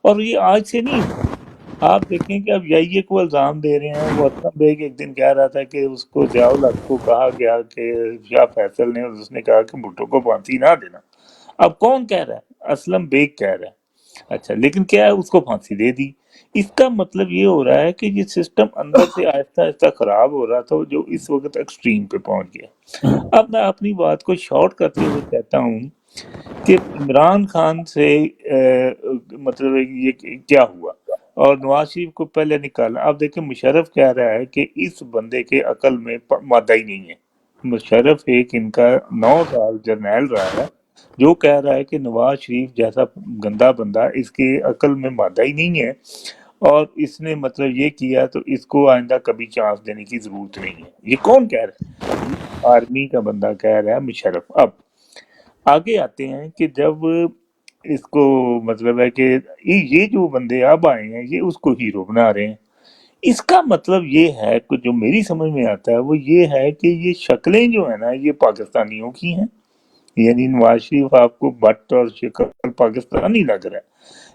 और ये आज से नहीं हुआ, आप देखें कि अब यही को इल्ज़ाम दे रहे हैं। वो असलम बेग एक दिन कह रहा था कि उसको ज़ियाउल हक को कहा गया कि शाह फैसल ने, और उसने कहा कि भुट्टो को फांसी ना देना। अब कौन कह रहा है? असलम बेग कह रहा है। अच्छा, लेकिन क्या है, उसको फांसी दे दी। इसका मतलब ये हो रहा है कि ये सिस्टम अंदर से आहिस्ता आहिस्ता खराब हो रहा था, जो इस वक्त एक्सट्रीम पे पहुंच गया। अब मैं अपनी बात को शॉर्ट करते हुए कहता हूँ कि इमरान खान से मतलब ये क्या हुआ, और नवाज शरीफ को पहले निकाला। अब देखिए, मुशर्रफ कह रहा है कि इस बंदे के अकल में मादा ही नहीं है। मुशर्रफ एक इनका 9 साल जर्नैल रहा है, जो कह रहा है कि नवाज शरीफ जैसा गंदा बंदा इसके अकल में मादा ही नहीं है, और इसने मतलब ये किया तो इसको आइंदा कभी चांस देने की जरूरत नहीं है। ये कौन कह रहा है? ये आर्मी का बंदा कह रहा है, मुशर्रफ। अब आगे आते हैं कि जब इसको मतलब है कि ये जो बंदे अब आए हैं ये उसको हीरो बना रहे हैं। इसका मतलब ये है कि जो मेरी समझ में आता है वो ये है कि ये शक्लें जो है ना ये पाकिस्तानियों की हैं। यानी नवाज शरीफ आपको बट और शक्ल पाकिस्तानी लग रहा है,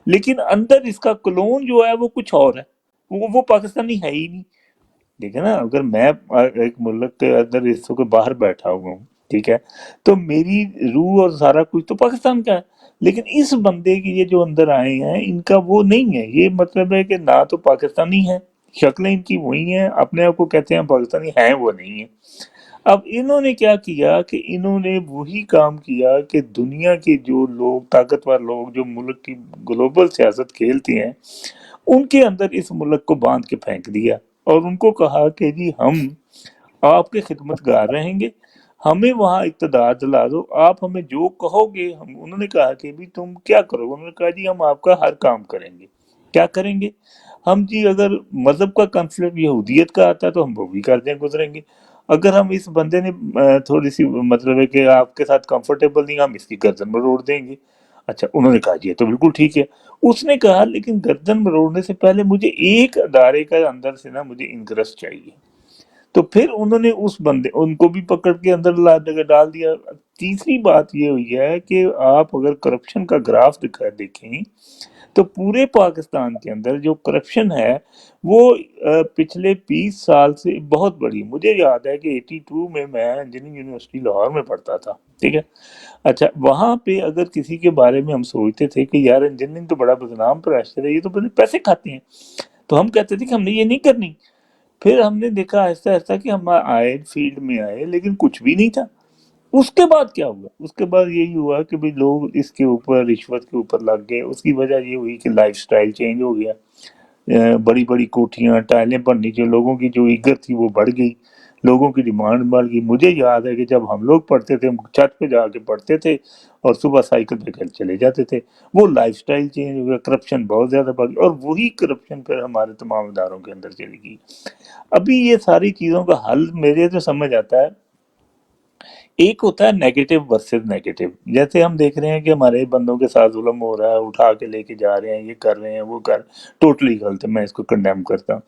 लेकिन अंदर इसका क्लोन जो है वो कुछ और है, वो पाकिस्तानी है ही नहीं। ठीक है ना, अगर मैं एक मुल्क के अंदर इस वक्त बाहर बैठा हुआ हूँ, ठीक है, तो मेरी रूह और सारा कुछ तो पाकिस्तान का है। लेकिन इस बंदे की ये जो अंदर आए हैं इनका वो नहीं है। ये मतलब है कि ना तो पाकिस्तानी है, शक्लें इनकी वही हैं, अपने आप को कहते हैं पाकिस्तानी, हैं वो नहीं है। अब इन्होंने क्या किया कि इन्होंने वही काम किया कि दुनिया के जो लोग, ताकतवर लोग जो मुल्क की ग्लोबल सियासत खेलते हैं, उनके अंदर इस मुल्क को बांध के फेंक दिया, और उनको कहा कि जी हम आपके खिदमतगार रहेंगे, हमें वहाँ इक़्तिदार दिला दो, आप हमें जो कहोगे हम। उन्होंने कहा कि भी तुम क्या करोगे? उन्होंने कहा जी हम आपका हर काम करेंगे। क्या करेंगे? हम जी अगर मज़हब का कॉन्फ्लिक्ट यहूदियत का आता है तो हम वो भी कर दें, गुजरेंगे। अगर हम इस बंदे ने थोड़ी सी मतलब है कि आपके साथ कंफर्टेबल नहीं, हम इसकी गर्दन मरोड़ देंगे। अच्छा, उन्होंने कहा जी ये तो बिल्कुल ठीक है। उसने कहा लेकिन गर्दन मरोड़ने से पहले मुझे एक अदारे का अंदर से ना मुझे इंटरेस्ट चाहिए। तो फिर उन्होंने उस बंदे उनको भी पकड़ के अंदर डाल दिया। तीसरी बात ये हुई है कि आप अगर करप्शन का ग्राफ देखें तो पूरे पाकिस्तान के अंदर जो करप्शन है वो पिछले 20 साल से बहुत बड़ी। मुझे याद है कि 82 में मैं इंजीनियरिंग यूनिवर्सिटी लाहौर में पढ़ता था, ठीक है। अच्छा, वहाँ पे अगर किसी के बारे में हम सोचते थे कि यार इंजीनियरिंग तो बड़ा बदनाम प्रोफेशन है, ये तो बड़े पैसे खाते हैं, तो हम कहते थे कि हमने ये नहीं करनी। फिर हमने देखा आहिस्ता आहिस्ता कि हम आए, फील्ड में आए, लेकिन कुछ भी नहीं था। उसके बाद क्या हुआ? उसके बाद यही हुआ कि भाई लोग इसके ऊपर, रिश्वत के ऊपर लग गए। उसकी वजह ये हुई कि लाइफस्टाइल चेंज हो गया। बड़ी बड़ी कोठियां, टाइलें बननी, जो लोगों की जो इज्जत थी वो बढ़ गई, लोगों की डिमांड बढ़ गई। मुझे याद है कि जब हम लोग पढ़ते थे, हम छत पे जाके पढ़ते थे और सुबह साइकिल पे कल चले जाते थे। वो लाइफस्टाइल चेंज हो गया, करप्शन बहुत ज्यादा बढ़ गई, और वही करप्शन फिर हमारे तमाम इदारों के अंदर चली गई। अभी ये सारी चीजों का हल मेरे तो समझ आता है, एक होता है नेगेटिव वर्सेस नेगेटिव। जैसे हम देख रहे हैं कि हमारे बंदों के साथ जुल्म हो रहा है, उठा के लेके जा रहे हैं, ये कर रहे हैं, वो कर, टोटली गलत है, मैं इसको कंडेम करता हूँ।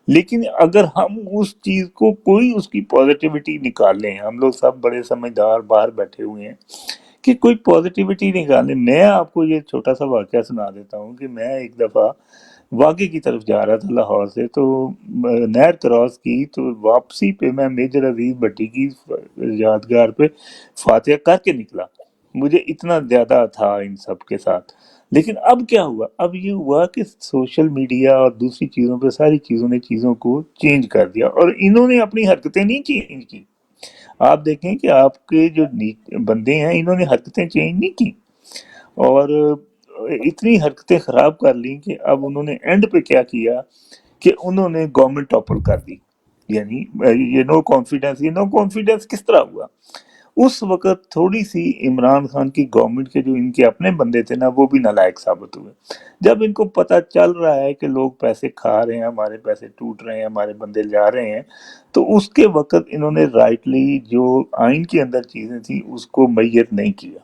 लेकिन अगर हम उस चीज को कोई उसकी पॉजिटिविटी निकालें, हम लोग सब बड़े समझदार बाहर बैठे हुए हैं, कि कोई पॉजिटिविटी निकालें। मैं आपको ये छोटा सा वाकया सुना देता हूँ कि मैं एक दफा वागी की तरफ जा रहा था लाहौर से, तो नहर क्रॉस की, तो वापसी पे मैं मेजर अजीज भट्टी की यादगार पे फातिहा करके निकला। मुझे इतना ज्यादा था इन सब के साथ। लेकिन अब क्या हुआ? अब ये हुआ कि सोशल मीडिया और दूसरी चीजों पे, सारी चीजों ने चीजों को चेंज कर दिया, और इन्होंने अपनी हरकतें नहीं चेंज की। आप देखें कि आपके जो बंदे हैं, इन्होंने हरकतें चेंज नहीं की, और इतनी हरकतें खराब कर ली कि अब उन्होंने एंड पे क्या किया कि उन्होंने गवर्नमेंट टॉपल कर दी। यानी ये नो कॉन्फिडेंस, ये नो कॉन्फिडेंस किस तरह हुआ? उस वक्त थोड़ी सी इमरान खान की गवर्नमेंट के जो इनके अपने बंदे थे ना, वो भी नालायक साबित हुए। जब इनको पता चल रहा है कि लोग पैसे खा रहे हैं, हमारे पैसे टूट रहे हैं, हमारे बंदे जा रहे हैं, तो उसके वक्त इन्होंने राइटली जो आइन के अंदर चीजें थी उसको मैयत नहीं किया।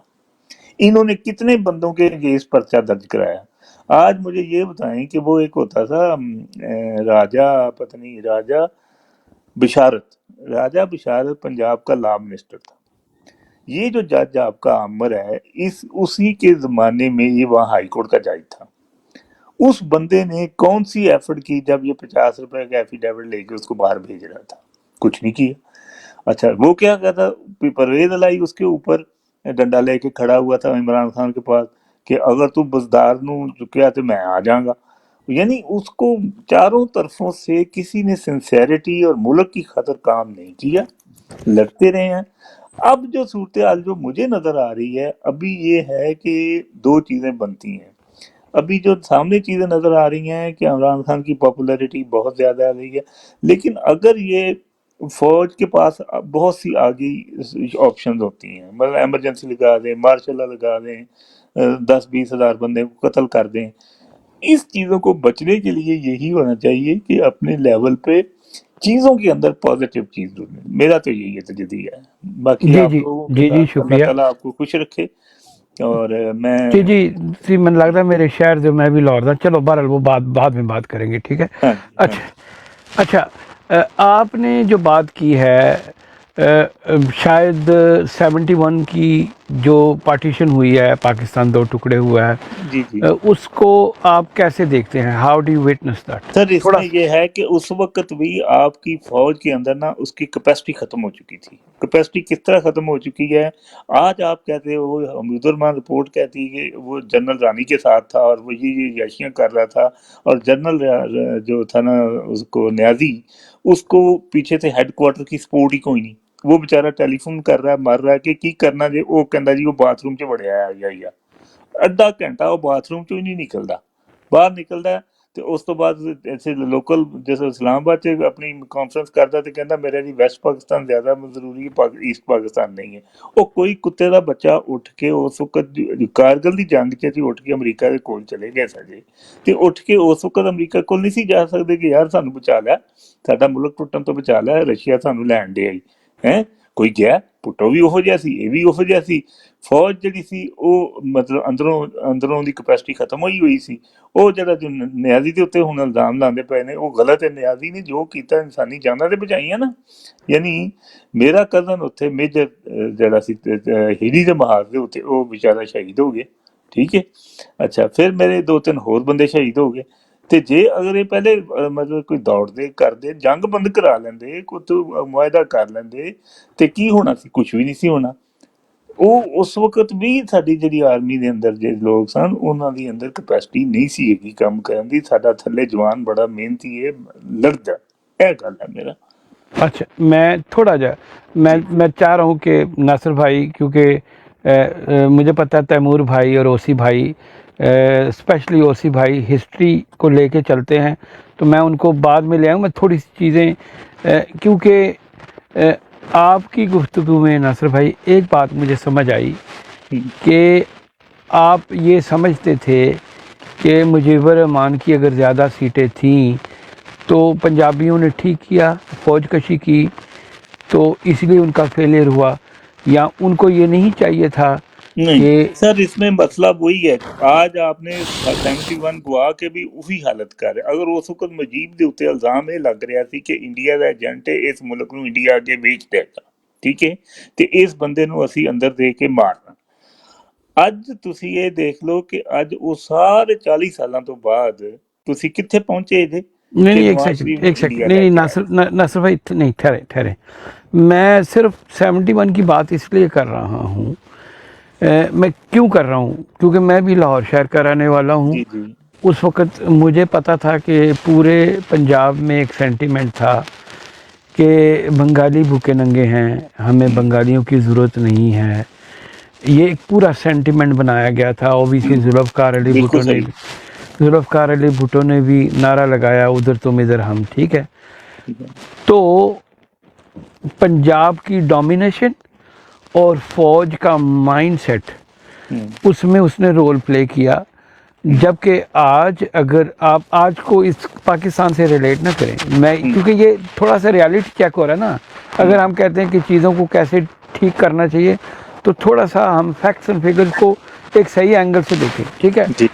इन्होंने कितने बंदों के अगेंस्ट पर्चा दर्ज कराया? आज मुझे ये बताएं कि वो एक होता था राजा, पता नहीं, राजा बिशारत पंजाब का लॉ मिनिस्टर था। ये जो जज आपका आमर है, इस उसी के जमाने में ये वहाँ हाई कोर्ट का जज था। उस बंदे ने कौन सी एफर्ट की जब ये 50 रुपए का एफिडेविट लेके उसको बाहर भेज रहा था? कुछ नहीं किया। अच्छा, वो क्या कहता? परवेज लाई उसके ऊपर डंडा लेके खड़ा हुआ था इमरान खान के पास कि अगर तू बजदार नू चुकया तो मैं आ जाऊंगा। यानी उसको चारों तरफों से किसी ने सिंसेरिटी और मुल्क की खातिर काम नहीं किया, लड़ते रहे हैं। अब जो सूरत हाल जो मुझे नजर आ रही है अभी, ये है कि दो चीजें बनती हैं। अभी जो सामने चीजें नजर आ रही हैं कि इमरान खान की पॉपुलैरिटी बहुत ज्यादा आ रही है, लेकिन अगर ये फौज के पास बहुत सी आगे ऑप्शन होती हैं, मतलब इमरजेंसी लगा दें, मार्शल लॉ लगा दें, 10-20 हजार बंदे को कत्ल कर दें। इस चीजों को बचने के लिए यही होना चाहिए कि अपने लेवल पे चीजों के अंदर पॉजिटिव चीज ढूंढें। मेरा तो यही तजदीया है। बाकी जी आप जी लोगों के जी जी साथ अल्लाह शुक्रिया ताला आपको खुश रखे। और जी मैं, जी जी मन लगता है मेरे शहर जो मैं भी लाहौर था। चलो बहरहाल वो बात बाद में बात करेंगे, ठीक है। हाँ जी, हाँ अच्छा अच्छा, आपने जो बात की है शायद 71 की जो पार्टीशन हुई है, पाकिस्तान दो टुकड़े हुआ है, जी, जी। उसको आप कैसे देखते हैं? How do you witness that? Sir, थोड़ा इसमें ये है कि उस वक्त भी आपकी फौज के अंदर ना उसकी कैपेसिटी खत्म हो चुकी थी। कैपेसिटी किस तरह खत्म हो चुकी है? आज आप कहते हो, हमीदुर्रहमान रिपोर्ट कहती है कि वो जनरल रानी के साथ था और वो ये याशियां कर रहा था, और जनरल जो था ना उसको न्याजी, उसको पीछे से हेडक्वार्टर की सपोर्ट ही कोई नहीं। वो बेचारा टेलीफोन कर रहा है, मर रहा है कि की करना जे, वो कहता जी वो बाथरूम च वड़िया या ਅੱਧਾ ਘੰਟਾ ਉਹ ਬਾਥਰੂਮ ਚੋਂ ਹੀ ਨਹੀਂ ਨਿਕਲਦਾ। ਬਾਹਰ ਨਿਕਲਦਾ ਹੈ ਤੇ ਉਸ ਤੋਂ ਬਾਅਦ ਇੱਥੇ ਲੋਕਲ ਜਿਸ ਇਸਲਾਮਾਬਾਦ 'ਚ ਆਪਣੀ ਕਾਨਫਰੰਸ ਕਰਦਾ ਤੇ ਕਹਿੰਦਾ ਮੇਰੇ ਲਈ ਵੈਸਟ ਪਾਕਿਸਤਾਨ ਜ਼ਿਆਦਾ ਜ਼ਰੂਰੀ ਹੈ, ਈਸਟ ਪਾਕਿਸਤਾਨ ਨਹੀਂ ਹੈ। ਉਹ ਕੋਈ ਕੁੱਤੇ ਦਾ ਬੱਚਾ ਉੱਠ ਕੇ ਉਸ ਵਕਤ ਕਾਰਗਿਲ ਦੀ ਜੰਗ 'ਚ ਅਸੀਂ ਉੱਠ ਕੇ ਅਮਰੀਕਾ ਦੇ ਕੋਲ ਚਲੇ ਗਏ ਸਾਜੇ, ਤੇ ਉੱਠ ਕੇ ਉਸ ਵਕਤ ਅਮਰੀਕਾ ਕੋਲ ਨਹੀਂ ਸੀ ਜਾ ਸਕਦੇ ਕਿ ਯਾਰ ਸਾਨੂੰ ਬਚਾ ਲਿਆ, ਸਾਡਾ ਮੁਲਕ ਟੁੱਟਣ ਤੋਂ ਬਚਾ ਲਿਆ, ਰਸ਼ੀਆ ਸਾਨੂੰ ਲੈਣ ਦੇ ਆਈ ਹੈ। ਕੋਈ ਗਿਆ? ਪੁੱਟੋ ਵੀ ਉਹੋ ਜਿਹਾ ਸੀ, ਇਹ ਵੀ ਉਹੋ ਜਿਹਾ ਸੀ। ਫੌਜ ਜਿਹੜੀ ਸੀ ਉਹ ਮਤਲਬ ਅੰਦਰੋਂ ਦੀ ਕਪੈਸਿਟੀ ਖਤਮ ਹੋਈ ਸੀ। ਉਹ ਜਿਹੜਾ ਜੋ ਨਿਆਜ਼ੀ ਦੇ ਉੱਤੇ ਹੁਣ ਇਲਜ਼ਾਮ ਲਾਉਂਦੇ ਪਏ ਨੇ, ਉਹ ਗਲਤ ਹੈ। ਨਿਆਜ਼ੀ ਨੇ ਜੋ ਕੀਤਾ ਇਨਸਾਨੀ ਜਾਨਾਂ ਤੇ ਬਚਾਈਆਂ ਨਾ। ਯਾਨੀ ਮੇਰਾ ਕਜ਼ਨ ਉੱਥੇ ਮੇਜਰ ਜਿਹੜਾ ਸੀ ਹੀਰੀ ਦੇ ਮਹਾਜ਼ ਦੇ ਉੱਤੇ, ਉਹ ਵਿਚਾਰਾ ਸ਼ਹੀਦ ਹੋ ਗਿਆ, ਠੀਕ ਹੈ। ਅੱਛਾ, ਫਿਰ ਮੇਰੇ 2-3 ਹੋਰ ਬੰਦੇ ਸ਼ਹੀਦ ਹੋ ਗਏ। ਤੇ ਜੇ ਅਗਰ ਇਹ ਪਹਿਲੇ ਮਤਲਬ ਕੋਈ ਦੌੜਦੇ ਕਰਦੇ, ਜੰਗ ਬੰਦ ਕਰਾ ਲੈਂਦੇ, ਕੋਈ ਮੁਆਇਦਾ ਕਰ ਲੈਂਦੇ, ਤੇ ਕੀ ਹੋਣਾ ਸੀ? ਕੁਝ ਵੀ ਨਹੀਂ ਸੀ ਹੋਣਾ। ਉਹ ਉਸ ਵਕਤ ਵੀ ਸਾਡੀ ਜਿਹੜੀ ਆਰਮੀ ਦੇ ਅੰਦਰ ਜਿਹੜੇ ਲੋਕ ਸਨ, ਉਹਨਾਂ ਦੀ ਅੰਦਰ ਕਪੈਸਿਟੀ ਨਹੀਂ ਸੀ ਹੈਗੀ ਕੰਮ ਕਰਨ ਦੀ। ਸਾਡਾ ਥੱਲੇ ਜਵਾਨ ਬੜਾ ਮਿਹਨਤੀ ਹੈ, ਲੜਦਾ, یہ گل ہے میرا. اچھا میں تھوڑا جا میں چاہ رہا ہوں کہ ناصر بھائی، کیونکہ مجھے پتہ ہے تیمور بھائی اور اوسی بھائی، اسپیشلی اوسی بھائی ہسٹری کو لے کے چلتے ہیں، تو میں ان کو بعد میں لے آؤں. میں تھوڑی سی چیزیں کیونکہ آپ کی گفتگو میں ناصر بھائی ایک بات مجھے سمجھ آئی کہ آپ یہ سمجھتے تھے کہ مجیب الرحمان کی اگر زیادہ سیٹیں تھیں تو پنجابیوں نے ٹھیک کیا، فوج کشی کی، تو اس لیے ان کا فیلئر ہوا، یا ان کو یہ نہیں چاہیے تھا نہیں کہ سر، اس میں مسئلہ وہی ہے. آج آپ نے 71 گوا کے بھی اسی حالت کر رہے. اگر اس وقت مجیب دے اتنے الزام یہ لگ رہا سی کہ انڈیا دا ایجنٹ ہے، اس ملک نو انڈیا اگے بیچ دے گا، ٹھیک ہے، تے اس بندے نو اسی اندر دے کے مارنا. اج تسی یہ دیکھ لو کہ اج وہ سارے 40 سالاں تو بعد تسی کتھے پہنچے جے نہیں کہ نہیں، نواز شریف نو ایک سیکنڈ انڈیا نہیں لے نہیں، کے آئے. ناصر بھائی نہیں، ٹھہرے. میں صرف 71 کی بات اس لیے کر رہا ہوں، میں کیوں کر رہا ہوں، کیونکہ میں بھی لاہور شہر کا رہنے والا ہوں. جی جی اس وقت مجھے پتا تھا کہ پورے پنجاب میں ایک سینٹیمنٹ تھا کہ بنگالی بھوکے ننگے ہیں، ہمیں بنگالیوں کی ضرورت نہیں ہے. یہ ایک پورا سینٹیمنٹ بنایا گیا تھا. اوبیسی ذوالفقار علی بالکل بھٹو نے بھی نعرہ لگایا، ادھر تم ادھر ہم، ٹھیک ہے. صحیح. تو پنجاب کی ڈومینیشن اور فوج کا مائنڈ سیٹ، اس میں اس نے رول پلے کیا. جبکہ آج اگر آپ آج کو اس پاکستان سے ریلیٹ نہ کریں، میں کیونکہ یہ تھوڑا سا ریالٹی چیک ہو رہا ہے نا. اگر ہم کہتے ہیں کہ چیزوں کو کیسے ٹھیک کرنا چاہیے تو تھوڑا سا ہم فیکٹس اینڈ فگرز کو ایک صحیح اینگل سے دیکھیں، ٹھیک ہے. جی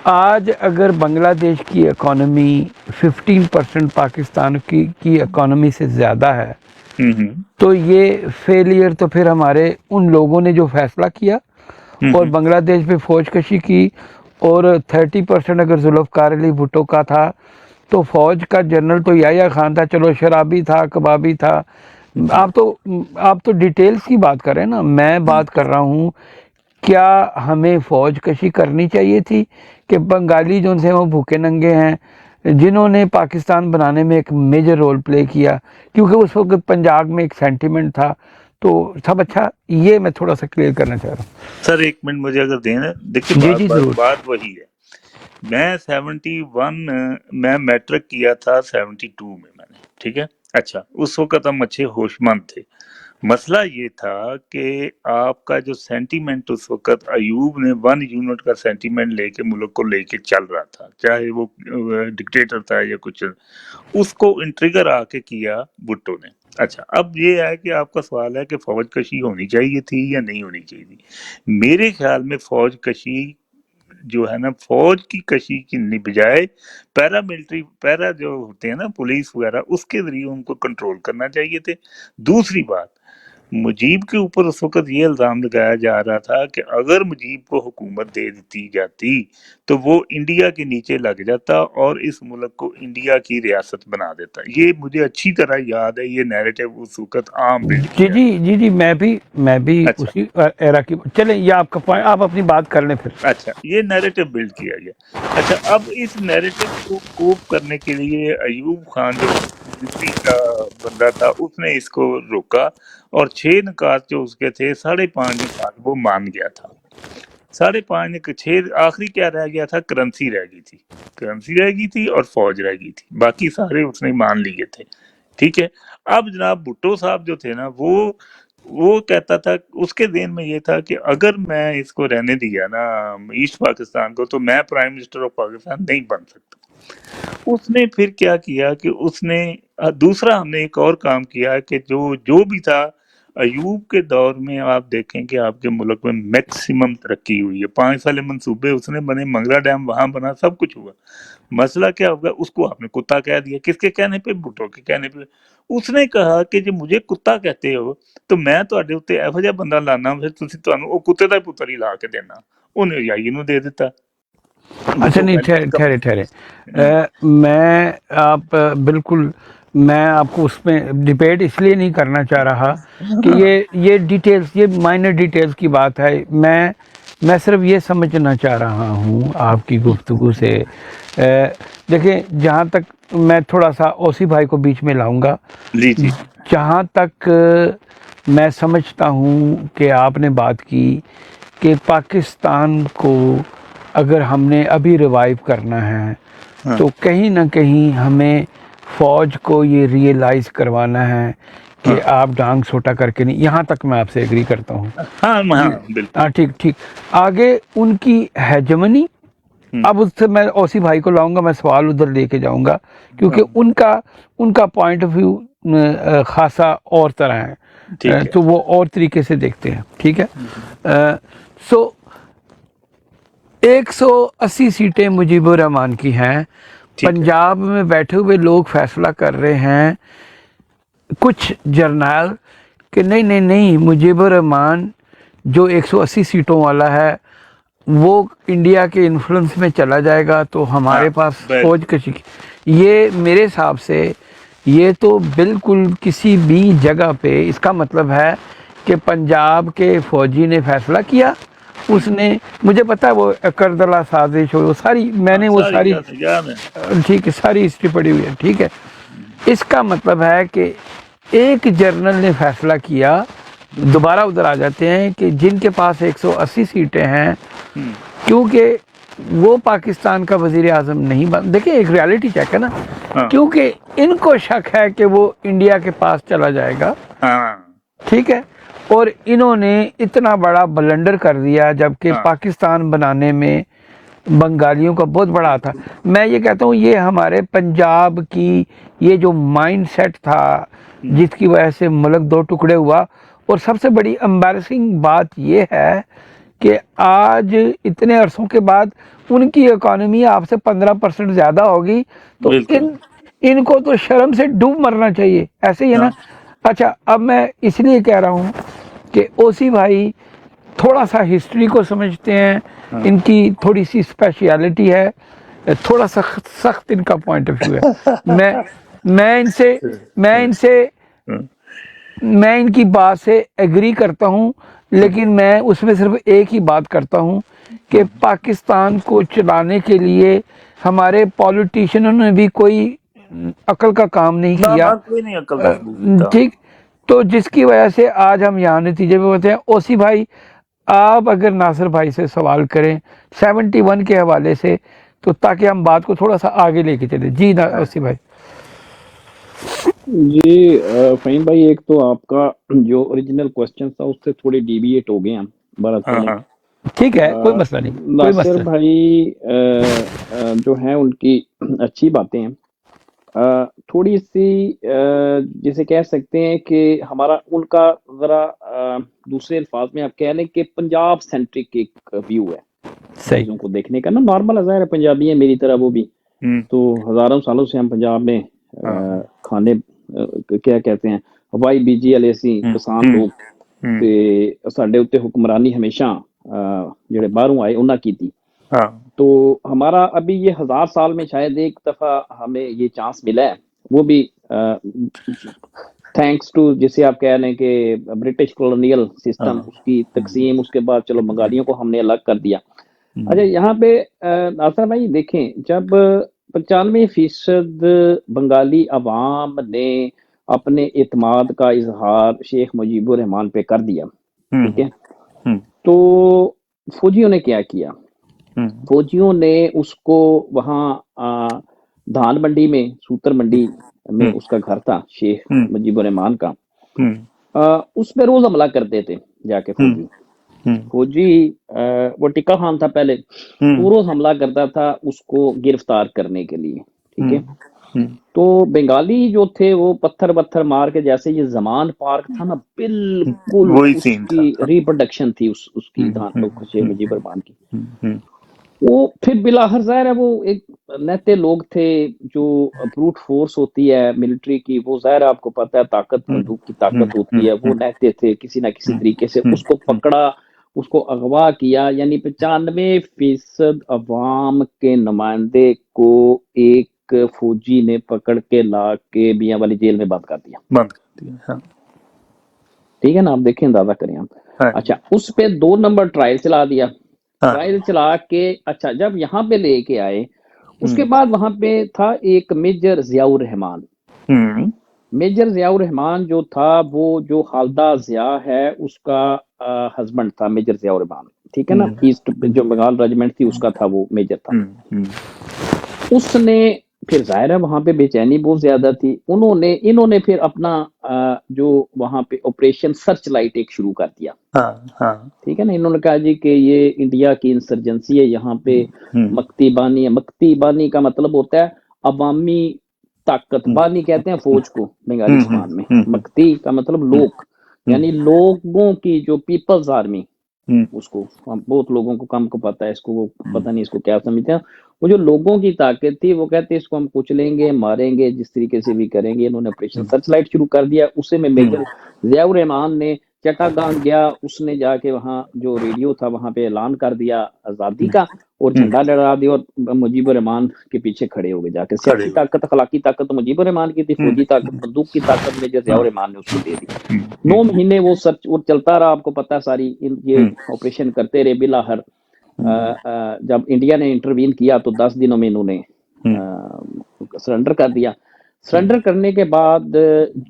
آج اگر بنگلہ دیش کی اکانومی 15% پاکستان کی اکانومی سے زیادہ ہے، تو یہ فیلئر تو پھر ہمارے ان لوگوں نے جو فیصلہ کیا اور بنگلہ دیش پہ فوج کشی کی، اور 30% اگر ذوالفقار علی بھٹو کا تھا تو فوج کا جنرل تو یحییٰ خان تھا، چلو شرابی تھا، کبابی تھا. آپ تو ڈیٹیلز کی بات کر رہے ہیں نا، میں بات کر رہا ہوں کیا ہمیں فوج کشی کرنی چاہیے تھی کہ بنگالی جو سے وہ بھوکے ننگے ہیں جنہوں نے پاکستان بنانے میں ایک میجر رول پلے کیا، کیونکہ اس وقت پنجاب میں ایک سینٹیمنٹ تھا تو سب. اچھا یہ میں تھوڑا سا کلیئر کرنا چاہ رہا ہوں. سر ایک منٹ مجھے اگر دیں نا، دیکھیں جی جی ضرور. بات وہی ہے. میں 71 میں میٹرک کیا تھا 72 میں نے، ٹھیک ہے. اچھا اس وقت ہم اچھے ہوش مند تھے. مسئلہ یہ تھا کہ آپ کا جو سینٹیمنٹ اس وقت ایوب نے 1 یونٹ کا سینٹیمنٹ لے کے ملک کو لے کے چل رہا تھا، چاہے وہ ڈکٹیٹر تھا یا کچھ، اس کو انٹریگر آ کے کیا بھٹو نے. اچھا اب یہ ہے کہ آپ کا سوال ہے کہ فوج کشی ہونی چاہیے تھی یا نہیں ہونی چاہیے تھی. میرے خیال میں فوج کشی جو ہے نا، فوج کی کشی کی بجائے پیرا جو ہوتے ہیں نا پولیس وغیرہ، اس کے ذریعے ان کو کنٹرول کرنا چاہیے تھے. دوسری بات، مجیب کے اوپر اس وقت یہ الزام لگایا جا رہا تھا کہ اگر مجیب کو حکومت دے دی جاتی تو وہ انڈیا کے نیچے لگ جاتا اور اس ملک کو انڈیا کی ریاست بنا دیتا. یہ مجھے اچھی طرح یاد ہے، یہ نیریٹو اس وقت عام بلڈ جی کیا. جی جی میں بھی اچھا اسی ایرا کی. چلیں یہ آپ کا پوائنٹ، آپ اپنی بات کر لیں پھر. اچھا یہ نیریٹو بلڈ کیا گیا. اچھا اب اس نیریٹو کو کوپ کرنے کے لیے ایوب خان جو ملٹری کا بندہ تھا، اس نے اس کو روکا اور 6 نکات جو اس کے تھے، 5.5 نکات وہ مان گیا تھا. 5.5 6 آخری کیا رہ گیا تھا؟ کرنسی رہ گئی تھی اور فوج رہ گئی تھی، باقی سارے اس نے مان لیے تھے. ٹھیک ہے. اب جناب بھٹو صاحب جو تھے نا، وہ کہتا تھا، اس کے ذہن میں یہ تھا کہ اگر میں اس کو رہنے دیا نا ایسٹ پاکستان کو، تو میں پرائم منسٹر آف پاکستان نہیں بن سکتا. اس نے پھر کیا کیا کہ اس نے دوسرا، ہم نے ایک اور کام کیا کہ جو بھی تھا ایوب کے دور میں، آپ دیکھیں کہ آپ کے ملک میں میکسیمم ترقی ہوئی ہے. 5 سال منصوبے اس نے بنے، منگلا ڈیم وہاں بنا، سب کچھ ہوا. مسئلہ کیا ہوگا؟ اس کو آپ نے کتا کہہ دیا. کس کے کہنے پہ؟ بھٹو کے کہنے پہ. اس نے کہا کہ جب مجھے کتا کہتے ہو تو میں تواڈے اوتے ایہو جہا بندہ لانا، پھر تسی تانوں او کتے دا ہی پتر ہی لا کے دینا. انہیں یائی نو دے دیتا. اچھا نہیں، ٹھہرے میں آپ بالکل، میں آپ کو اس میں ڈبیٹ اس لیے نہیں کرنا چاہ رہا کہ یہ ڈیٹیلز، یہ مائنر ڈیٹیلز کی بات ہے. میں میں صرف یہ سمجھنا چاہ رہا ہوں آپ کی گفتگو سے، دیکھیں جہاں تک میں تھوڑا سا اوسی بھائی کو بیچ میں لاؤں گا، جی جی جہاں تک میں سمجھتا ہوں کہ آپ نے بات کی کہ پاکستان کو اگر ہم نے ابھی ریوائیو کرنا ہے ہاں تو کہیں نہ کہیں ہمیں فوج کو یہ ریئلائز کروانا ہے کہ ہاں آپ ڈانگ سوٹا کر کے نہیں، یہاں تک میں آپ سے ایگری کرتا ہوں۔ ہاں ہاں بالکل۔ ہاں ٹھیک ٹھیک، آگے ان کی ہیجمنی، اب اس سے میں اوسی بھائی کو لاؤں گا، میں سوال ادھر لے کے جاؤں گا کیونکہ ان کا پوائنٹ آف ویو خاصا اور طرح ہے، ٹھیک ہے تو وہ اور طریقے سے دیکھتے ہیں، ٹھیک ہے۔ سو 180 سیٹیں مجیب الرحمان کی ہیں، ٹھیک ہے پنجاب میں بیٹھے ہوئے لوگ فیصلہ کر رہے ہیں، کچھ جرنیل، کہ نہیں مجیب الرحمان جو 180 سیٹوں والا ہے وہ انڈیا کے انفلوئنس میں چلا جائے گا تو ہاں ہمارے پاس فوج بالکل کسی، یہ میرے حساب سے یہ تو بالکل کسی بھی جگہ پہ، اس کا مطلب ہے کہ پنجاب کے فوجی نے فیصلہ کیا، اس نے، مجھے پتا ہے وہ کردلا سازش وہ ساری، میں نے وہ ساری ساری، یاد ہے ٹھیک ہے، ساری ہسٹری پڑھی ہوئی ہے، ٹھیک ہے۔ اس کا مطلب ہے کہ ایک جرنل نے فیصلہ کیا، دوبارہ ادھر آ جاتے ہیں کہ جن کے پاس 180 سیٹیں ہیں، کیونکہ وہ پاکستان کا وزیر اعظم نہیں بن، دیکھیں ایک ریالٹی چیک ہے نا، ہاں کیونکہ ان کو شک ہے کہ وہ انڈیا کے پاس چلا جائے گا، ہاں ٹھیک ہے، اور انہوں نے اتنا بڑا بلنڈر کر دیا، جبکہ ہاں پاکستان بنانے میں بنگالیوں کا بہت بڑا تھا۔ میں یہ کہتا ہوں یہ ہمارے پنجاب کی یہ جو مائنڈ سیٹ تھا جس کی وجہ سے ملک دو ٹکڑے ہوا، اور سب سے بڑی امبیرسنگ بات یہ ہے کہ آج اتنے عرصوں کے بعد ان کی اکانومی آپ سے 15% زیادہ ہوگی، تو بالکل ان کو تو شرم سے ڈوب مرنا چاہیے، ایسے ہی ہے نا۔ ہاں اچھا اب میں اس لیے کہہ رہا ہوں کہ اوسی بھائی تھوڑا سا ہسٹری کو سمجھتے ہیں، ہاں ان کی تھوڑی سی اسپیشیلٹی ہے، تھوڑا سا سخت ان کا پوائنٹ آف ویو ہے، میں ان کی بات سے ایگری کرتا ہوں، لیکن میں اس میں صرف ایک ہی بات کرتا ہوں کہ پاکستان کو چلانے کے لیے ہمارے پولیٹیشنوں نے بھی کوئی عقل کا کام نہیں نہ کیا، نہ کوئی نہیں عقل کا ثبوت دیتا۔ ٹھیک، تو جس کی وجہ سے آج ہم یہاں نتیجے پہ ہوتے ہیں۔ اوسی بھائی آپ اگر ناصر بھائی سے سوال کریں 71 کے حوالے سے، تو تاکہ ہم بات کو تھوڑا سا آگے لے کے چلیں۔ جی اوسی بھائی۔ جی فہیم بھائی، ایک تو آپ کا جو اوریجنل کوسچن تھا اس سے تھوڑے ڈیویٹ ہو گئے ہم، بارہ ہاں چلیں۔ ہاں ٹھیک ہے، کوئی مسئلہ نہیں، کوئی ناصر مسئلہ نہیں۔ بھائی جو ہیں ان کی اچھی باتیں ہیں، تھوڑی سی جسے کہہ سکتے ہیں کہ ہمارا ان کا ذرا دوسرے الفاظ میں آپ کہہ لیں کہ پنجاب سینٹرک ایک ویو ہے صحیح، چیزوں کو دیکھنے کا نا، نارمل ظاہر ہے پنجابی ہیں میری طرح وہ بھی، تو ہزاروں سالوں سے ہم پنجاب میں ہاں کھانے کیا کہتے ہیں ہوائی بیجی والے سی کسان لوگ تے ساڈے اتنے حکمرانی ہمیشہ جڑے باہروں آئے انہاں کی تھی، ہاں تو ہمارا ابھی یہ 1000 سال میں شاید ایک دفعہ ہمیں یہ چانس ملا ہے، وہ بھی تھینکس ٹو جسے آپ کہہ لیں کہ برٹش کولونیل سسٹم، اس کی تقسیم، اس کے بعد چلو بنگالیوں کو ہم نے الگ کر دیا۔ اچھا یہاں پہ ناصر بھائی دیکھیں، جب 95% بنگالی عوام نے اپنے اعتماد کا اظہار شیخ مجیب الرحمان پہ کر دیا، ٹھیک ہے، تو فوجیوں نے کیا کیا؟ فوجیوں نے اس کو وہاں دھان منڈی میں، سوتر منڈی میں اس کا گھر تھا شیخ مجیب الرحمان کا، اس پہ روز حملہ کرتے تھے جا کے فوجی وہ ٹکا خان تھا پہلے، تو وہ روز حملہ کرتا تھا اس کو گرفتار کرنے کے لیے، ٹھیک ہے۔ تو بنگالی جو تھے وہ پتھر پتھر مار کے، جیسے یہ زمان پارک تھا نا، بالکل وہی اس سین تھا۔ کی ریپروڈکشن تھی اس کی شیخ مجیب الرحمان کی۔ وہ پھر بلاخر ظاہر ہے وہ ایک نہتے لوگ تھے، جو بروٹ فورس ہوتی ہے ملٹری کی، وہ ظاہر آپ کو پتہ ہے طاقت، بندوق کی طاقت ہوتی ہے، وہ نہتے تھے کسی نہ کسی طریقے سے اس کو پکڑا، اس کو اغوا کیا، یعنی 95% عوام کے نمائندے کو ایک فوجی نے پکڑ کے لا کے میاں والی جیل میں بند کر دیا، بند کر دیا۔ ہاں ٹھیک ہے نا، آپ دیکھیں اندازہ کریں آپ۔ ہاں اچھا اس پہ 2 نمبر ٹرائل چلا دیا، ہاں ٹرائل چلا کے اچھا جب یہاں پہ لے کے آئے اس کے ہم، بعد وہاں پہ تھا ایک میجر ضیاء الرحمان. ہم، میجر ضیاء الرحمان جو تھا وہ جو خالدہ ضیاء ہے اس کا ہسبینڈ تھا میجر ضیاء الرحمان، ٹھیک ہے نا، ہم، ایسٹ جو بنگال ریجمنٹ تھی اس کا تھا، وہ میجر تھا. ہم، اس نے پھر ظاہر ہے وہاں پہ بے چینی بہت زیادہ تھی، انہوں نے پھر اپنا جو وہاں پہ آپریشن سرچ لائٹ ایک شروع کر دیا، ہاں ہاں ٹھیک ہے نا. انہوں نے کہا جی کہ یہ انڈیا کی انسرجنسی ہے یہاں پہ، ہم، مکتی بانی ہے. مکتی بانی کا مطلب ہوتا ہے عوامی طاقت، ہم، بانی کہتے ہیں فوج کو بنگالی ہم، زبان میں، ہم، مکتی کا مطلب لوگ، ہم، یعنی لوگوں کی جو پیپلز آرمی، ہم، اس کو ہم بہت لوگوں کو کم کو پتہ ہے، اس کو وہ پتہ نہیں اس کو کیا سمجھتے ہیں. وہ جو لوگوں کی طاقت تھی وہ کہتے ہیں اس کو ہم کچلیں گے، ماریں گے، جس طریقے سے بھی کریں گے. انہوں نے آپریشن سرچ لائٹ شروع کر دیا. اسے میں میجر ضیاء الرحمان نے چٹاگانگ گیا، اس نے جا کے وہاں جو ریڈیو تھا وہاں پہ اعلان کر دیا آزادی کا اور ہم، جھنڈا لہرا دیا اور مجیب الرحمان کے پیچھے کھڑے ہو گئے جا کے. کھڑے سیاسی ہوئے، طاقت اخلاقی طاقت تو مجیب الرحمان کی تھی، فوجی طاقت بندوق کی طاقت میجر ضیاء ہاں الرحمان نے اس کو دے دی. ہم، 9 مہینے وہ سرچ وہ چلتا رہا، آپ کو پتا ساری یہ ہم، آپریشن کرتے رہے. بلاخر ہم، جب انڈیا نے انٹروین کیا تو 10 دنوں میں انہوں نے ہم، سرنڈر کر دیا. سرنڈر کرنے کے بعد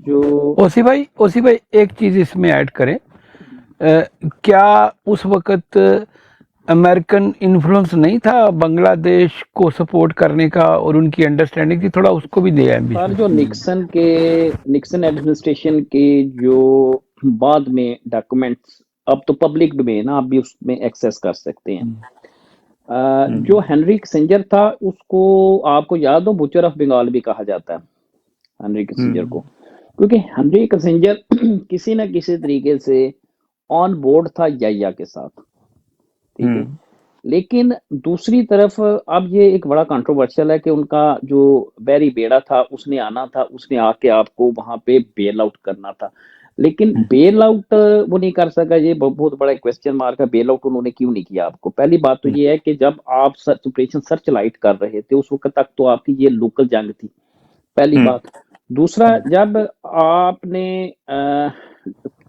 جو اوسی بھائی ایک چیز اس میں ایڈ کریں، کیا اس وقت امریکن انفلوئنس نہیں تھا بنگلہ دیش کو سپورٹ کرنے کا اور ان کی انڈرسٹینڈنگ تھی؟ تھوڑا اس کو بھی دے بیچ سر میں. جو نکسن ایڈمنسٹریشن کے جو بعد میں ڈاکومنٹس اب تو پبلک ڈومین آپ بھی اس میں ایکسیس کر سکتے ہیں. جو ہنری کسنجر تھا اس کو آپ کو یاد ہو بچر آف بنگال بھی کہا جاتا ہے ہنری کسنجر کو، کیونکہ ہنری کسنجر کسی نہ کسی طریقے سے آن بورڈ تھا یا کے ساتھ، ٹھیک ہے. لیکن دوسری طرف اب یہ ایک بڑا کنٹروورشل ہے کہ ان کا جو بیری بیڑا تھا اس نے آنا تھا، اس نے آ کے آپ کو وہاں پہ بیل آؤٹ کرنا تھا، لیکن بیل آؤٹ وہ نہیں کر سکا. یہ بہت بڑا کویسچن مارک ہے، بیل آؤٹ انہوں نے کیوں نہیں کیا آپ کو. پہلی بات تو یہ ہے کہ جب آپ آپریشن سرچ لائٹ کر رہے تھے اس وقت تک تو آپ کی یہ لوکل جنگ تھی، پہلی بات. دوسرا، جب آپ نے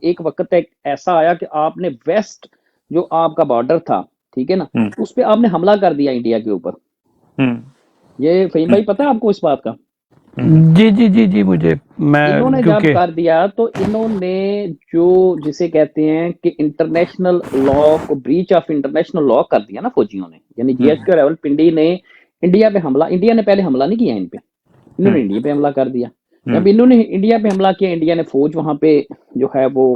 ایک وقت ایسا آیا کہ آپ نے ویسٹ جو آپ کا بارڈر تھا، ٹھیک ہے نا، اس پہ آپ نے حملہ کر دیا انڈیا کے اوپر. یہ فہیم بھائی پتہ ہے آپ کو اس بات کا؟ جی مجھے میں انہوں نے جب کیونکہ کر دیا تو انہوں نے جو جسے کہتے ہیں کہ انٹرنیشنل لا کو بریچ آف انٹرنیشنل لا کر دیا نا فوجیوں نے، یعنی جی ایچ کے راول پنڈی نے انڈیا پہ حملہ، انڈیا نے پہلے حملہ نہیں کیا ان پہ، انہوں نے انڈیا پہ حملہ کر دیا. جب انہوں نے انڈیا پہ حملہ کیا، انڈیا نے فوج وہاں پہ جو ہے وہ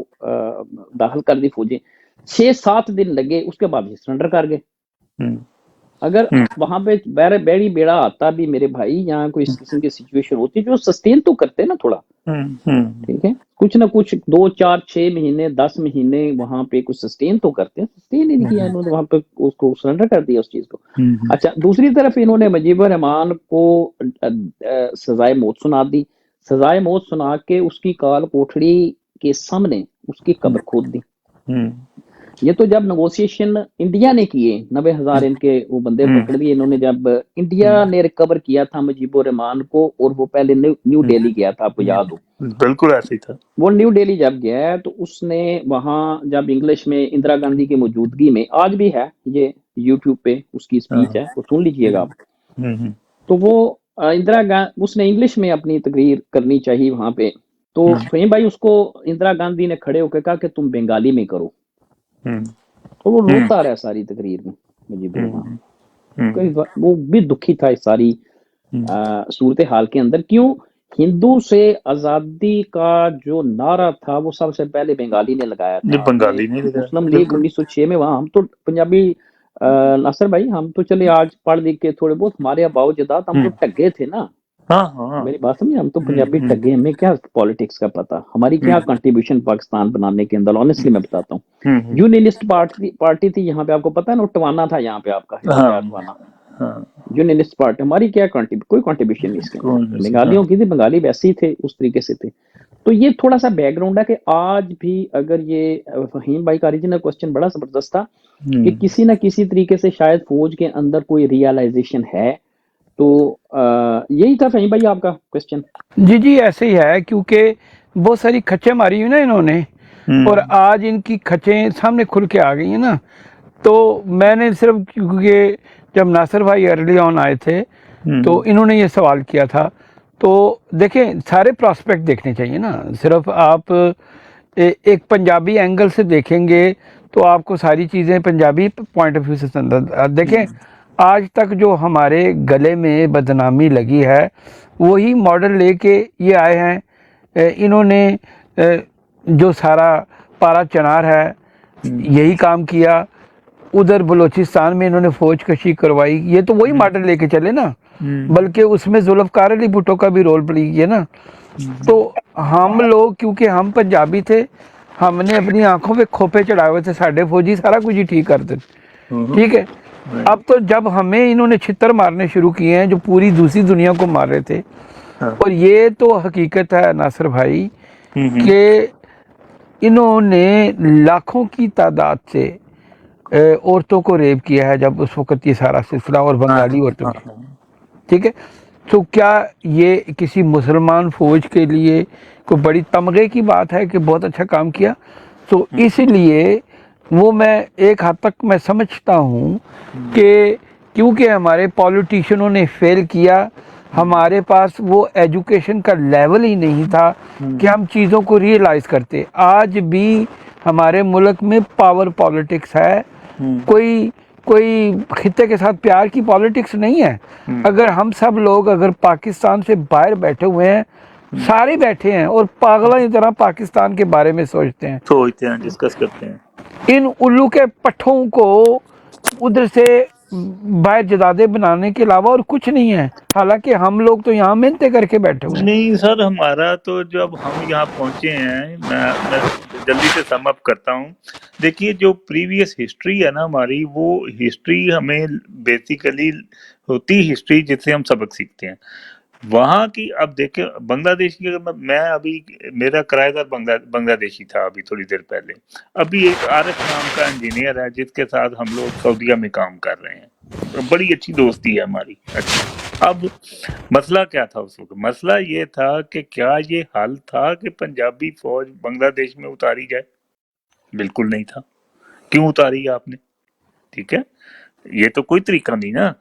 داخل کر دی فوجیں، 6-7 دن لگے، اس کے بعد یہ سرنڈر کر گئے. اگر وہاں پہ بیڑی بیڑا آتا بھی میرے بھائی، یہاں کوئی اس قسم کی سچویشن ہوتی جو سسٹین تو کرتے نا تھوڑا، ٹھیک ہے، کچھ نہ کچھ 2-4-6 مہینے 10 مہینے وہاں پہ کچھ سسٹین تو کرتے ہیں. سسٹین ہی نہیں کیا انہوں نے، وہاں پہ اس کو سرنڈر کر دیا اس چیز کو. اچھا دوسری طرف انہوں نے مجیب الرحمان کو سزائے موت سنا دی. سزائے موت سنا کے اس کی کال کوٹھڑی کے سامنے اس کی قبر کھود دی. یہ تو جب نیگوسیشن انڈیا نے کیے 90,000 ان کے وہ بندے پکڑ لیے انہوں نے، جب انڈیا نے ریکور کیا تھا مجیب الرحمان کو، اور وہ پہلے نیو دہلی گیا تھا، آپ کو یاد ہو بالکل ایسے ہی تھا. وہ نیو دہلی جب گیا ہے تو اس نے وہاں جب انگلش میں اندرا گاندھی کی موجودگی میں، آج بھی ہے یہ یوٹیوب پہ اس کی اسپیچ ہے، وہ سن لیجئے گا آپ. تو وہ اس نے انگلش میں اپنی تقریر کرنی چاہیے وہاں پہ، تو فہیم بھائی اس کو اندرا گاندھی نے کھڑے ہو کے کہا کہ تم بنگالی میں کرو، اور وہ روتا رہا ساری تقریر میں مجیب الرحمان. وہ بھی دکھی تھا اس ساری صورتحال کے اندر. کیوں؟ ہندو سے آزادی کا جو نعرہ تھا وہ سب سے پہلے بنگالی نے لگایا تھا. بنگالی نہیں لگا، مسلم لیگ 1906 میں، وہاں ہم تو پنجابی ناصر بھائی ہم تو چلے آج پڑھ لکھ کے تھوڑے بہت، ہمارے اباؤ جداد ہم تو ٹگے تھے نا. ہاں میری بات سمجھے، ہم تو پنجابی ٹگے، ہمیں کیا پالیٹکس کا پتا، ہماری کیا کنٹریبیوشن پاکستان بنانے کے اندر. آنیسٹلی میں بتاتا ہوں، یونینسٹ پارٹی تھی یہاں پہ، آپ کو پتا ہے نا، ٹوانا تھا یہاں پہ آپ کا ٹوانا، یونینسٹ پارٹی. ہماری کیا کوئی کنٹریبیوشن نہیں اس کے اندر. بنگالیوں کی تھی، بنگالی ویسے ہی تھے، اس طریقے سے تھے. تو یہ تھوڑا سا بیک گراؤنڈ ہے کہ آج بھی اگر یہ فہیم بھائی کا اوریجنل کوسچن بڑا زبردست تھا کہ کسی نہ کسی طریقے سے شاید فوج کے اندر کوئی ریئلائزیشن ہے، تو یہی تھا فہیم بھائی آپ کا کوسچن. جی ایسے ہی ہے، کیونکہ بہت ساری کھچے ماری ہوئی نا انہوں نے. और आज इनकी खचें सामने खुल के आ गई हैं ना। तो मैंने सिर्फ, क्योंकि जब नासिर भाई अर्ली ऑन आए थे तो इन्होंने ये सवाल किया था, तो देखें सारे प्रॉस्पेक्ट देखने चाहिए ना। सिर्फ आप एक पंजाबी एंगल से देखेंगे तो आपको सारी चीज़ें पंजाबी पॉइंट ऑफ व्यू से देखें। आज तक जो हमारे गले में बदनामी लगी है वही मॉडल लेके ये आए हैं। इन्होंने जो सारा पारा चनार है यही काम किया, उधर बलोचिस्तान में इन्होंने फौज कशी करवाई, ये तो वही मॉडल लेके चले ना। बल्कि उसमें जुल्फ़कार अली भुट्टो का भी रोल प्ले किया ना। तो हम लोग, क्योंकि हम पंजाबी थे, हमने अपनी आंखों पे खोपे चढ़ाए हुए थे, साढ़े फौजी सारा कुछ ही ठीक करते, ठीक है। अब तो जब हमें इन्होंने छितर मारने शुरू किए हैं जो पूरी दूसरी दुनिया को मार रहे थे, और ये तो हकीकत है नासिर भाई कि इन्होंने लाखों की तादाद से औरतों को रेप किया है जब उस वक़्त ये सारा सिलसिला, और बंगाली औरतों की, ठीक है। तो क्या ये किसी मुसलमान फौज के लिए कोई बड़ी तमगे की बात है कि बहुत अच्छा काम किया? तो इसलिए वो मैं एक हद तक मैं समझता हूँ कि क्योंकि हमारे पॉलिटिशियनों ने फेल किया, हमारे पास वो एजुकेशन का लेवल ही नहीं था कि हम चीज़ों को रियलाइज़ करते। आज भी हमारे मुल्क में पावर पॉलिटिक्स है, कोई खित्ते के साथ प्यार की पॉलिटिक्स नहीं है। अगर हम सब लोग अगर पाकिस्तान से बाहर बैठे हुए हैं, सारे बैठे हैं और पागलों की तरह पाकिस्तान के बारे में सोचते हैं, डिस्कस करते हैं, इन उल्लू के पट्ठों को उधर से बाहर जदादे बनाने के अलावा और कुछ नहीं है। हालांकि हम लोग तो यहाँ मेहनतें करके बैठे हुए हैं। नहीं सर, हमारा तो जब हम यहाँ पहुंचे हैं, मैं जल्दी से सम अप करता हूँ। देखिए, जो प्रीवियस हिस्ट्री है ना हमारी, वो हिस्ट्री हमें बेसिकली होती हिस्ट्री जिससे हम सबक सीखते हैं। वहाँ की, अब देखे बांग्लादेश की, अगर मैं अभी, मेरा किराएदार बांग्लादेशी था अभी थोड़ी देर पहले। अभी एक आरिफ नाम का इंजीनियर है जिसके साथ हम लोग सऊदीया में काम कर रहे हैं, बड़ी अच्छी दोस्ती है हमारी। अच्छा, अब मसला क्या था उस वक्त? मसला ये था कि क्या ये हल था कि पंजाबी फौज बांग्लादेश में उतारी जाए? बिल्कुल नहीं था। क्यों उतारी आपने? ठीक है, ये तो कोई तरीका नहीं ना।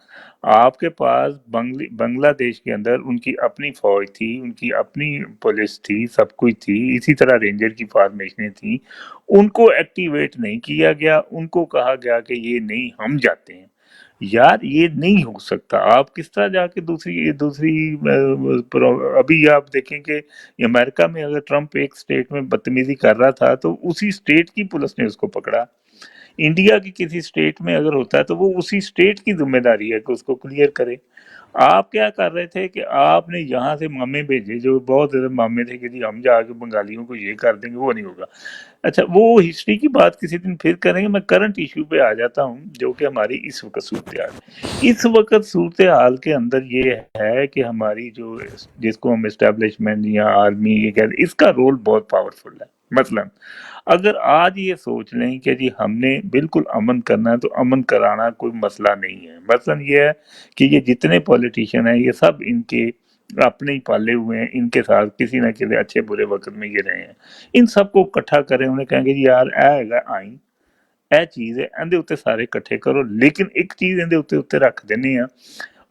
आपके पास बांग्लादेश के अंदर उनकी अपनी फौज थी, उनकी अपनी पुलिस थी, सब कुछ थी, इसी तरह रेंजर की फॉर्मेशनें थी। उनको एक्टिवेट नहीं किया गया, उनको कहा गया कि ये नहीं, हम जाते हैं। यार, ये नहीं हो सकता। आप किस तरह जाके दूसरी अभी आप देखें कि अमेरिका में अगर ट्रम्प एक स्टेट में बदतमीजी कर रहा था तो उसी स्टेट की पुलिस ने उसको पकड़ा। इंडिया की किसी स्टेट में अगर होता है तो वो उसी स्टेट की जिम्मेदारी है कि उसको क्लियर करे। आप क्या कर रहे थे कि आपने यहाँ से मामे भेजे, जो बहुत ज्यादा मामे थे कि जी हम जाके बंगालियों को ये कर देंगे, वो नहीं होगा। अच्छा, वो हिस्ट्री की बात किसी दिन फिर करेंगे। मैं करंट इशू पे आ जाता हूँ, जो कि हमारी इस वक्त सूरत हाल। इस वक्त सूरत हाल के अंदर ये है कि हमारी जो, जिसको हम एस्टेब्लिशमेंट या आर्मी ये कहते हैं, इसका रोल बहुत पावरफुल है। मतलब अगर आज ये सोच लें कि जी हमने बिल्कुल अमन करना है, तो अमन कराना कोई मसला नहीं है। मसलन ये है कि ये जितने पॉलिटिशियन हैं ये सब इनके अपने ही पाले हुए हैं, इनके साथ किसी ना किसी अच्छे बुरे वक्त में ये रहे हैं। इन सबको इकट्ठा करें, उन्हें कहेंगे जी यार ए हैगा आइन, ਇਹ ਚੀਜ਼ ਹੈ, ਇਹਦੇ ਉੱਤੇ ਸਾਰੇ ਇਕੱਠੇ ਕਰੋ। ਲੇਕਿਨ ਇੱਕ ਚੀਜ਼ ਇਹਦੇ ਉੱਤੇ ਰੱਖ ਦਿੰਦੇ ਆ,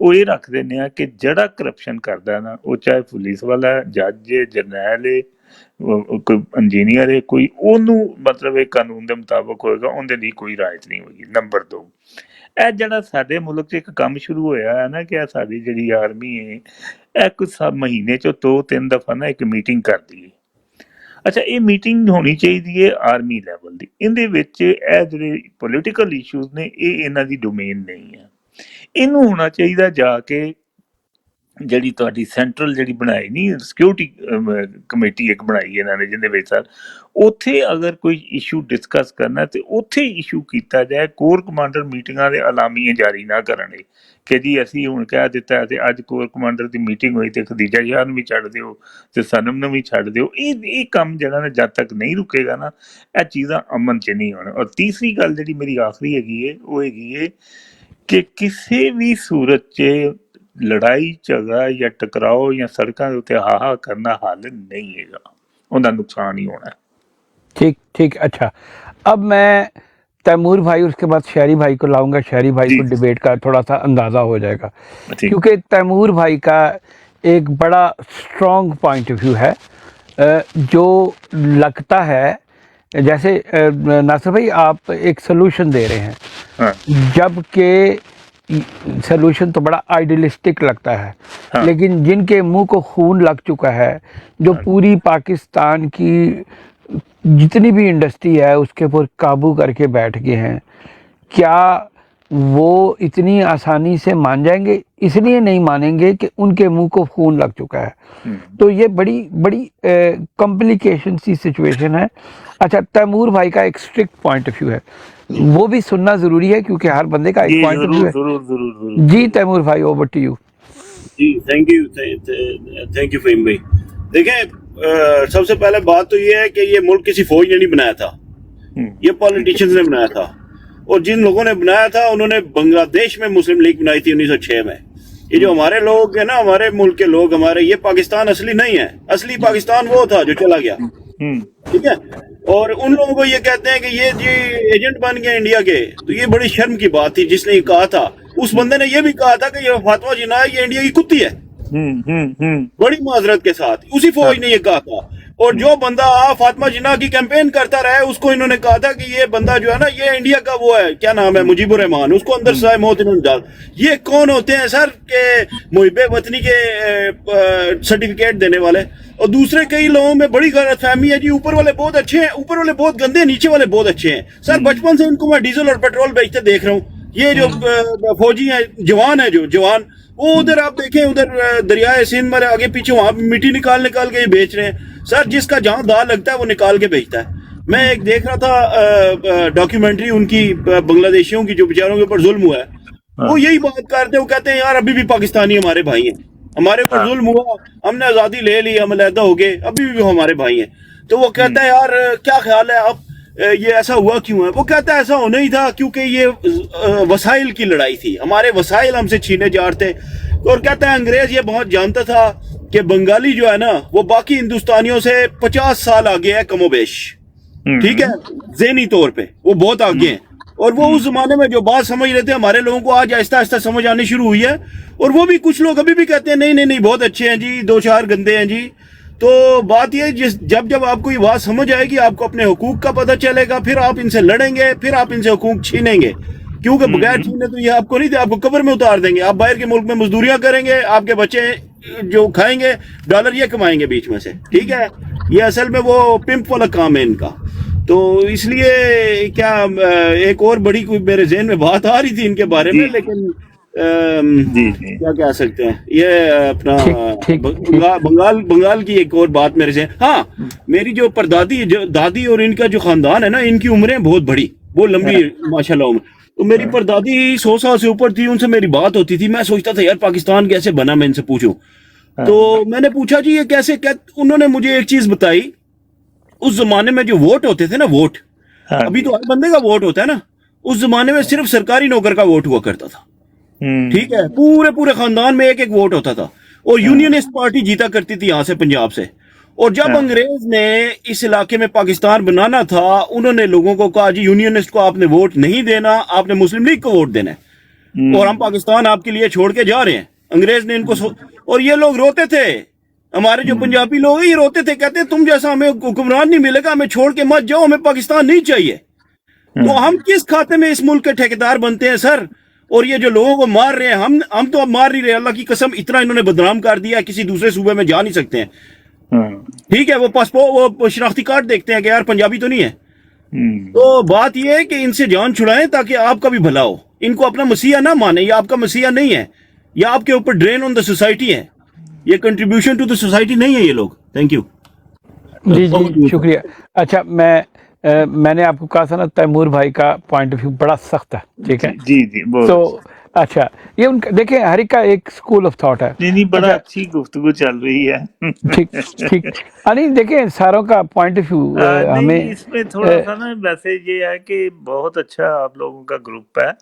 ਉਹ ਇਹ ਰੱਖ ਦਿੰਦੇ ਆ ਕਿ ਜਿਹੜਾ ਕਰਪਸ਼ਨ ਕਰਦਾ ਨਾ, ਉਹ ਚਾਹੇ ਪੁਲਿਸ ਵਾਲਾ ਹੈ, ਜੱਜ ਹੈ, ਜਰਨੈਲ ਹੈ, ਕੋਈ ਇੰਜੀਨੀਅਰ ਹੈ, ਕੋਈ, ਉਹਨੂੰ ਮਤਲਬ ਇਹ ਕਾਨੂੰਨ ਦੇ ਮੁਤਾਬਕ ਹੋਏਗਾ, ਉਹਦੇ ਲਈ ਕੋਈ ਰਾਇਤ ਨਹੀਂ ਹੋਏਗੀ। ਨੰਬਰ 2, ਇਹ ਜਿਹੜਾ ਸਾਡੇ ਮੁਲਕ 'ਚ ਇੱਕ ਕੰਮ ਸ਼ੁਰੂ ਹੋਇਆ ਹੈ ਨਾ, ਕਿ ਸਾਡੀ ਜਿਹੜੀ ਆਰਮੀ ਹੈ, ਇਹ ਕੁਝ ਮਹੀਨੇ 'ਚ 2-3 ਦਫਾ ਨਾ ਇੱਕ ਮੀਟਿੰਗ ਕਰਦੀ ਹੈ। ਅੱਛਾ, ਇਹ ਮੀਟਿੰਗ ਹੋਣੀ ਚਾਹੀਦੀ ਹੈ ਆਰਮੀ ਲੈਵਲ ਦੀ। ਇਹਦੇ ਵਿੱਚ ਇਹ ਜਿਹੜੇ ਪੋਲੀਟੀਕਲ ਇਸ਼ੂਜ਼ ਨੇ, ਇਹ ਇਹਨਾਂ ਦੀ ਡੋਮੇਨ ਨਹੀਂ ਹੈ। ਇਹਨੂੰ ਹੋਣਾ ਚਾਹੀਦਾ ਜਾ ਕੇ ਜਿਹੜੀ ਤੁਹਾਡੀ ਸੈਂਟਰਲ ਜਿਹੜੀ ਬਣਾਈ ਨਹੀਂ, ਸਿਕਿਉਰਿਟੀ ਕਮੇਟੀ ਇੱਕ ਬਣਾਈ ਇਹਨਾਂ ਨੇ, ਜਿਹਦੇ ਵਿੱਚ ਸਰ ਉੱਥੇ ਅਗਰ ਕੋਈ ਇਸ਼ੂ ਡਿਸਕਸ ਕਰਨਾ ਤੇ ਉੱਥੇ ਇਸ਼ੂ ਕੀਤਾ ਜਾਏ। ਕੋਰ ਕਮਾਂਡਰ ਮੀਟਿੰਗਾਂ ਦੇ ਐਲਾਮੀਏ ਜਾਰੀ ਨਾ ਕਰਨ ਕਿ ਜੀ ਅਸੀਂ ਹੁਣ ਕਹਿ ਦਿੱਤਾ ਤੇ ਅੱਜ ਕੋਰ ਕਮਾਂਡਰ ਦੀ ਮੀਟਿੰਗ ਹੋਈ ਤੇ ਖਦੀਜਾ ਸ਼ਾਹ ਨੂੰ ਵੀ ਛੱਡ ਦਿਓ ਤੇ ਸਨਮ ਨੂੰ ਵੀ ਛੱਡ ਦਿਓ। ਇਹ ਕੰਮ ਜਿਹੜਾ ਨਾ ਜਦ ਤੱਕ ਨਹੀਂ ਰੁਕੇਗਾ ਨਾ, ਇਹ ਚੀਜ਼ਾਂ ਅਮਨ 'ਚ ਨਹੀਂ ਹੋਣ। ਔਰ ਤੀਸਰੀ ਗੱਲ ਜਿਹੜੀ ਮੇਰੀ ਆਖਰੀ ਹੈਗੀ ਹੈ, ਉਹ ਹੈਗੀ ਹੈ ਕਿ ਕਿਸੇ ਵੀ ਸੂਰਤ 'ਚ ਲੜਾਈ ਝਗੜਾ ਜਾਂ ਟਕਰਾਓ ਜਾਂ ਸੜਕਾਂ ਦੇ ਉੱਤੇ ਹਾਹਾ ਕਰਨਾ ਹੱਲ ਨਹੀਂ ਹੈਗਾ, ਉਹਦਾ ਨੁਕਸਾਨ ਹੀ ਹੋਣਾ। ठीक ठीक। अच्छा, अब मैं तैमूर भाई उसके बाद शहरी भाई को लाऊंगा, शहरी भाई जी को डिबेट का थोड़ा सा अंदाज़ा हो जाएगा, ठीक। क्योंकि तैमूर भाई का एक बड़ा स्ट्रॉन्ग पॉइंट ऑफ व्यू है जो लगता है जैसे नासिर भाई आप एक सोल्यूशन दे रहे हैं, हाँ जबकि सोल्यूशन तो बड़ा आइडियलिस्टिक लगता है, हाँ लेकिन जिनके मुंह को खून लग चुका है, जो पूरी पाकिस्तान की जितनी भी इंडस्ट्री है उसके ऊपर काबू करके बैठ गए हैं, क्या वो इतनी आसानी से मान जाएंगे? इसलिए नहीं मानेंगे कि उनके मुंह को खून लग चुका है। तो ये बड़ी बड़ी कॉम्प्लिकेशन सी सिचुएशन है। अच्छा, तैमूर भाई का एक स्ट्रिक्ट पॉइंट ऑफ व्यू है, वो भी सुनना ज़रूरी है क्योंकि हर बंदे का एक जी, पॉइंट ऑफ व्यू जरूर है। जरूर जरूर जरूर जी तैमूर भाई, ओवर टू यू। जी थैंक यू फहीम भाई। देखें, सबसे पहले बात तो ये है कि ये मुल्क किसी फौज ने नहीं बनाया था, ये पॉलिटिशियंस ने बनाया था, और जिन लोगों ने बनाया था उन्होंने बांग्लादेश में मुस्लिम लीग बनाई थी 1906 में। ये जो हमारे लोग है ना, हमारे मुल्क के लोग, हमारे, ये पाकिस्तान असली नहीं है। असली पाकिस्तान वो था जो चला गया, ठीक है। और उन लोगों को ये कहते हैं कि ये जी एजेंट बन गए इंडिया के, तो ये बड़ी शर्म की बात थी जिसने ये कहा था। उस बंदे ने ये भी कहा था कि ये फातिमा जिन्ना है, ये इंडिया की कुत्ती है, बड़ी माजरत के साथ उसी फौज ने ये कहा था। और जो बंदा फातिमा जिन्ना की कैंपेन करता रहा है, उसको इन्होंने कहा था कि ये बंदा जो है ना, ये इंडिया का वो है, क्या नाम है, मुजीबुर रहमान, उसको अंदर सजाए मौत इन्होंने डाल। ये कौन होते हैं सर के मुहिबे वतनी के सर्टिफिकेट देने वाले? और दूसरे कई लोगों में बड़ी गलतफहमी है जी, ऊपर वाले बहुत अच्छे हैं, ऊपर वाले बहुत गंदे हैं, नीचे वाले बहुत अच्छे हैं। सर बचपन से इनको मैं डीजल और पेट्रोल बेचते देख रहा हूँ। ये जो फौजी हैं, जवान है, जो जवान, वो उधर आप देखें, उधर दरियाए सिंध में आगे पीछे वहां मिट्टी निकाल निकाल के ये बेच रहे हैं। सर जिसका जहां दाल लगता है वो निकाल के बेचता है। मैं एक देख रहा था डॉक्यूमेंट्री उनकी, बांग्लादेशियों की जो बेचारों के ऊपर जुल्म हुआ है, वो यही बात करते हैं। वो कहते हैं यार अभी भी पाकिस्तानी हमारे भाई हैं, हमारे ऊपर जुल्म हुआ, हमने आजादी ले ली, हम अलहदा हो गए, अभी भी वो हमारे भाई हैं। तो वो कहता है यार क्या ख्याल है अब ये ऐसा हुआ क्यों है? वो कहता है ऐसा होना ही था क्योंकि ये वसाइल की लड़ाई थी, हमारे वसाइल हमसे छीने जा रहे थे। और कहता है अंग्रेज ये बहुत जानता था कि बंगाली जो है ना, वो बाकी हिंदुस्तानियों से 50 साल आगे है कमोबेश, ठीक है, ज़हनी तौर पे वो बहुत आगे हैं। और वो उस जमाने में जो बात समझ रहे थे, हमारे लोगों को आज आहिस्ता आहिस्ता समझ आनी शुरू हुई है। और वो भी कुछ लोग अभी भी कहते हैं नहीं नहीं नहीं बहुत अच्छे हैं जी, दो चार गंदे हैं जी। तो बात ये, जब जब आपको ये बात समझ आएगी, आपको अपने हुकूक का पता चलेगा, फिर आप इनसे लड़ेंगे, फिर आप इनसे हुकूक छीनेंगे, क्योंकि बगैर छीने तो ये आपको नहीं, आपको कब्र में उतार देंगे। आप बाहर के मुल्क में मजदूरियां करेंगे, आपके बच्चे जो खाएंगे डॉलर ये कमाएंगे बीच में से, ठीक है। ये असल में वो पिंप वाला काम है इनका। तो इसलिए क्या एक और बड़ी कोई मेरे ज़हन में बात आ रही थी इनके बारे में, लेकिन क्या कह सकते हैं, ये अपना बंगाल की एक और बात मेरे से, हाँ, मेरी जो परदादी दादी और इनका जो खानदान है ना, इनकी उम्रें बहुत बड़ी, बहुत लंबी माशाल्लाह उम्र। तो मेरी परदादी 100 साल से ऊपर थी, उनसे मेरी बात होती थी। मैं सोचता था यार पाकिस्तान कैसे बना, मैं इनसे पूछूं। तो मैंने पूछा जी ये कैसे, क्या? उन्होंने मुझे एक चीज बताई, उस जमाने में जो वोट होते थे ना, वोट, अभी तो हर बंदे का वोट होता है ना, उस जमाने में सिर्फ सरकारी नौकर का वोट हुआ करता था, ठीक है। पूरे पूरे खानदान में एक एक वोट होता था, और यूनियनिस्ट पार्टी जीता करती थी यहाँ से, पंजाब से। और जब अंग्रेज ने इस इलाके में पाकिस्तान बनाना था, उन्होंने लोगों को कहा जी यूनियनिस्ट को आपने वोट नहीं देना, आपने मुस्लिम लीग को वोट देना है, और हम पाकिस्तान आपके लिए छोड़ के जा रहे हैं। अंग्रेज ने इनको और ये लोग रोते थे, हमारे जो पंजाबी लोग हैं ये रोते थे, कहते तुम जैसा हमें हुक्मरान नहीं मिलेगा, हमें छोड़ के मत जाओ, हमें पाकिस्तान नहीं चाहिए। तो हम किस खाते में इस मुल्क के ठेकेदार बनते हैं सर? और ये जो लोगों को मार रहे हैं, हम तो अब मार नहीं रहे, अल्लाह की कसम, इतना इन्होंने बदनाम कर दिया, किसी दूसरे सूबे में जा नहीं सकते हैं, ठीक है। वो पासपोर्ट, वो शनाख्ती कार्ड देखते हैं कि यार पंजाबी तो नहीं है। तो बात ये है कि इनसे जान छुड़ाएं ताकि आपका भी भला हो। इनको अपना मसीहा ना माने, ये आपका मसीहा नहीं है, ये आपके ऊपर ड्रेन ऑन द सोसाइटी है, ये कंट्रीब्यूशन टू द सोसाइटी नहीं है ये लोग। थैंक यू जी जी शुक्रिया। अच्छा, मैंने आपको कहा था ना, तैमूर भाई का पॉइंट ऑफ व्यू बड़ा सख्त है, ठीक है जी जी। तो अच्छा, ये उनका देखें, हर एक का एक स्कूल ऑफ थॉट है। नहीं बड़ा अच्छी गुफ्तगू चल रही है। ठीक ठीक। नहीं देखें, सारों का पॉइंट ऑफ व्यू हमें इसमें थोड़ा सा ना, वैसे ये है कि बहुत अच्छा आप लोगों का ग्रुप है।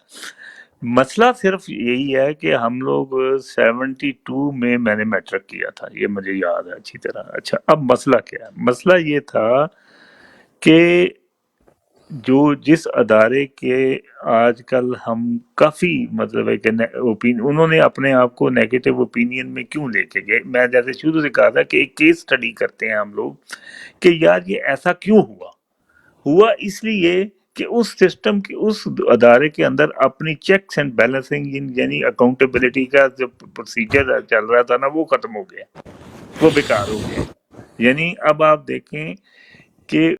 मसला सिर्फ यही है कि हम लोग 72 में मैंने मैट्रिक किया था, ये मुझे याद है अच्छी तरह। अच्छा, अब मसला क्या है? मसला ये था کہ جو جس ادارے کے آج کل ہم کافی مطلب ہے کہ انہوں نے اپنے آپ کو نیگیٹو اوپینین میں کیوں لے کے گئے. میں جیسے شروع سے کہا تھا کہ ایک کیس سٹڈی کرتے ہیں ہم لوگ کہ یار یہ ایسا کیوں ہوا اس لیے کہ اس سسٹم کی اس ادارے کے اندر اپنی چیکس اینڈ بیلنسنگ یعنی اکاؤنٹیبلٹی کا جو پروسیجر چل رہا تھا نا وہ ختم ہو گیا, وہ بیکار ہو گیا. یعنی اب آپ دیکھیں کہ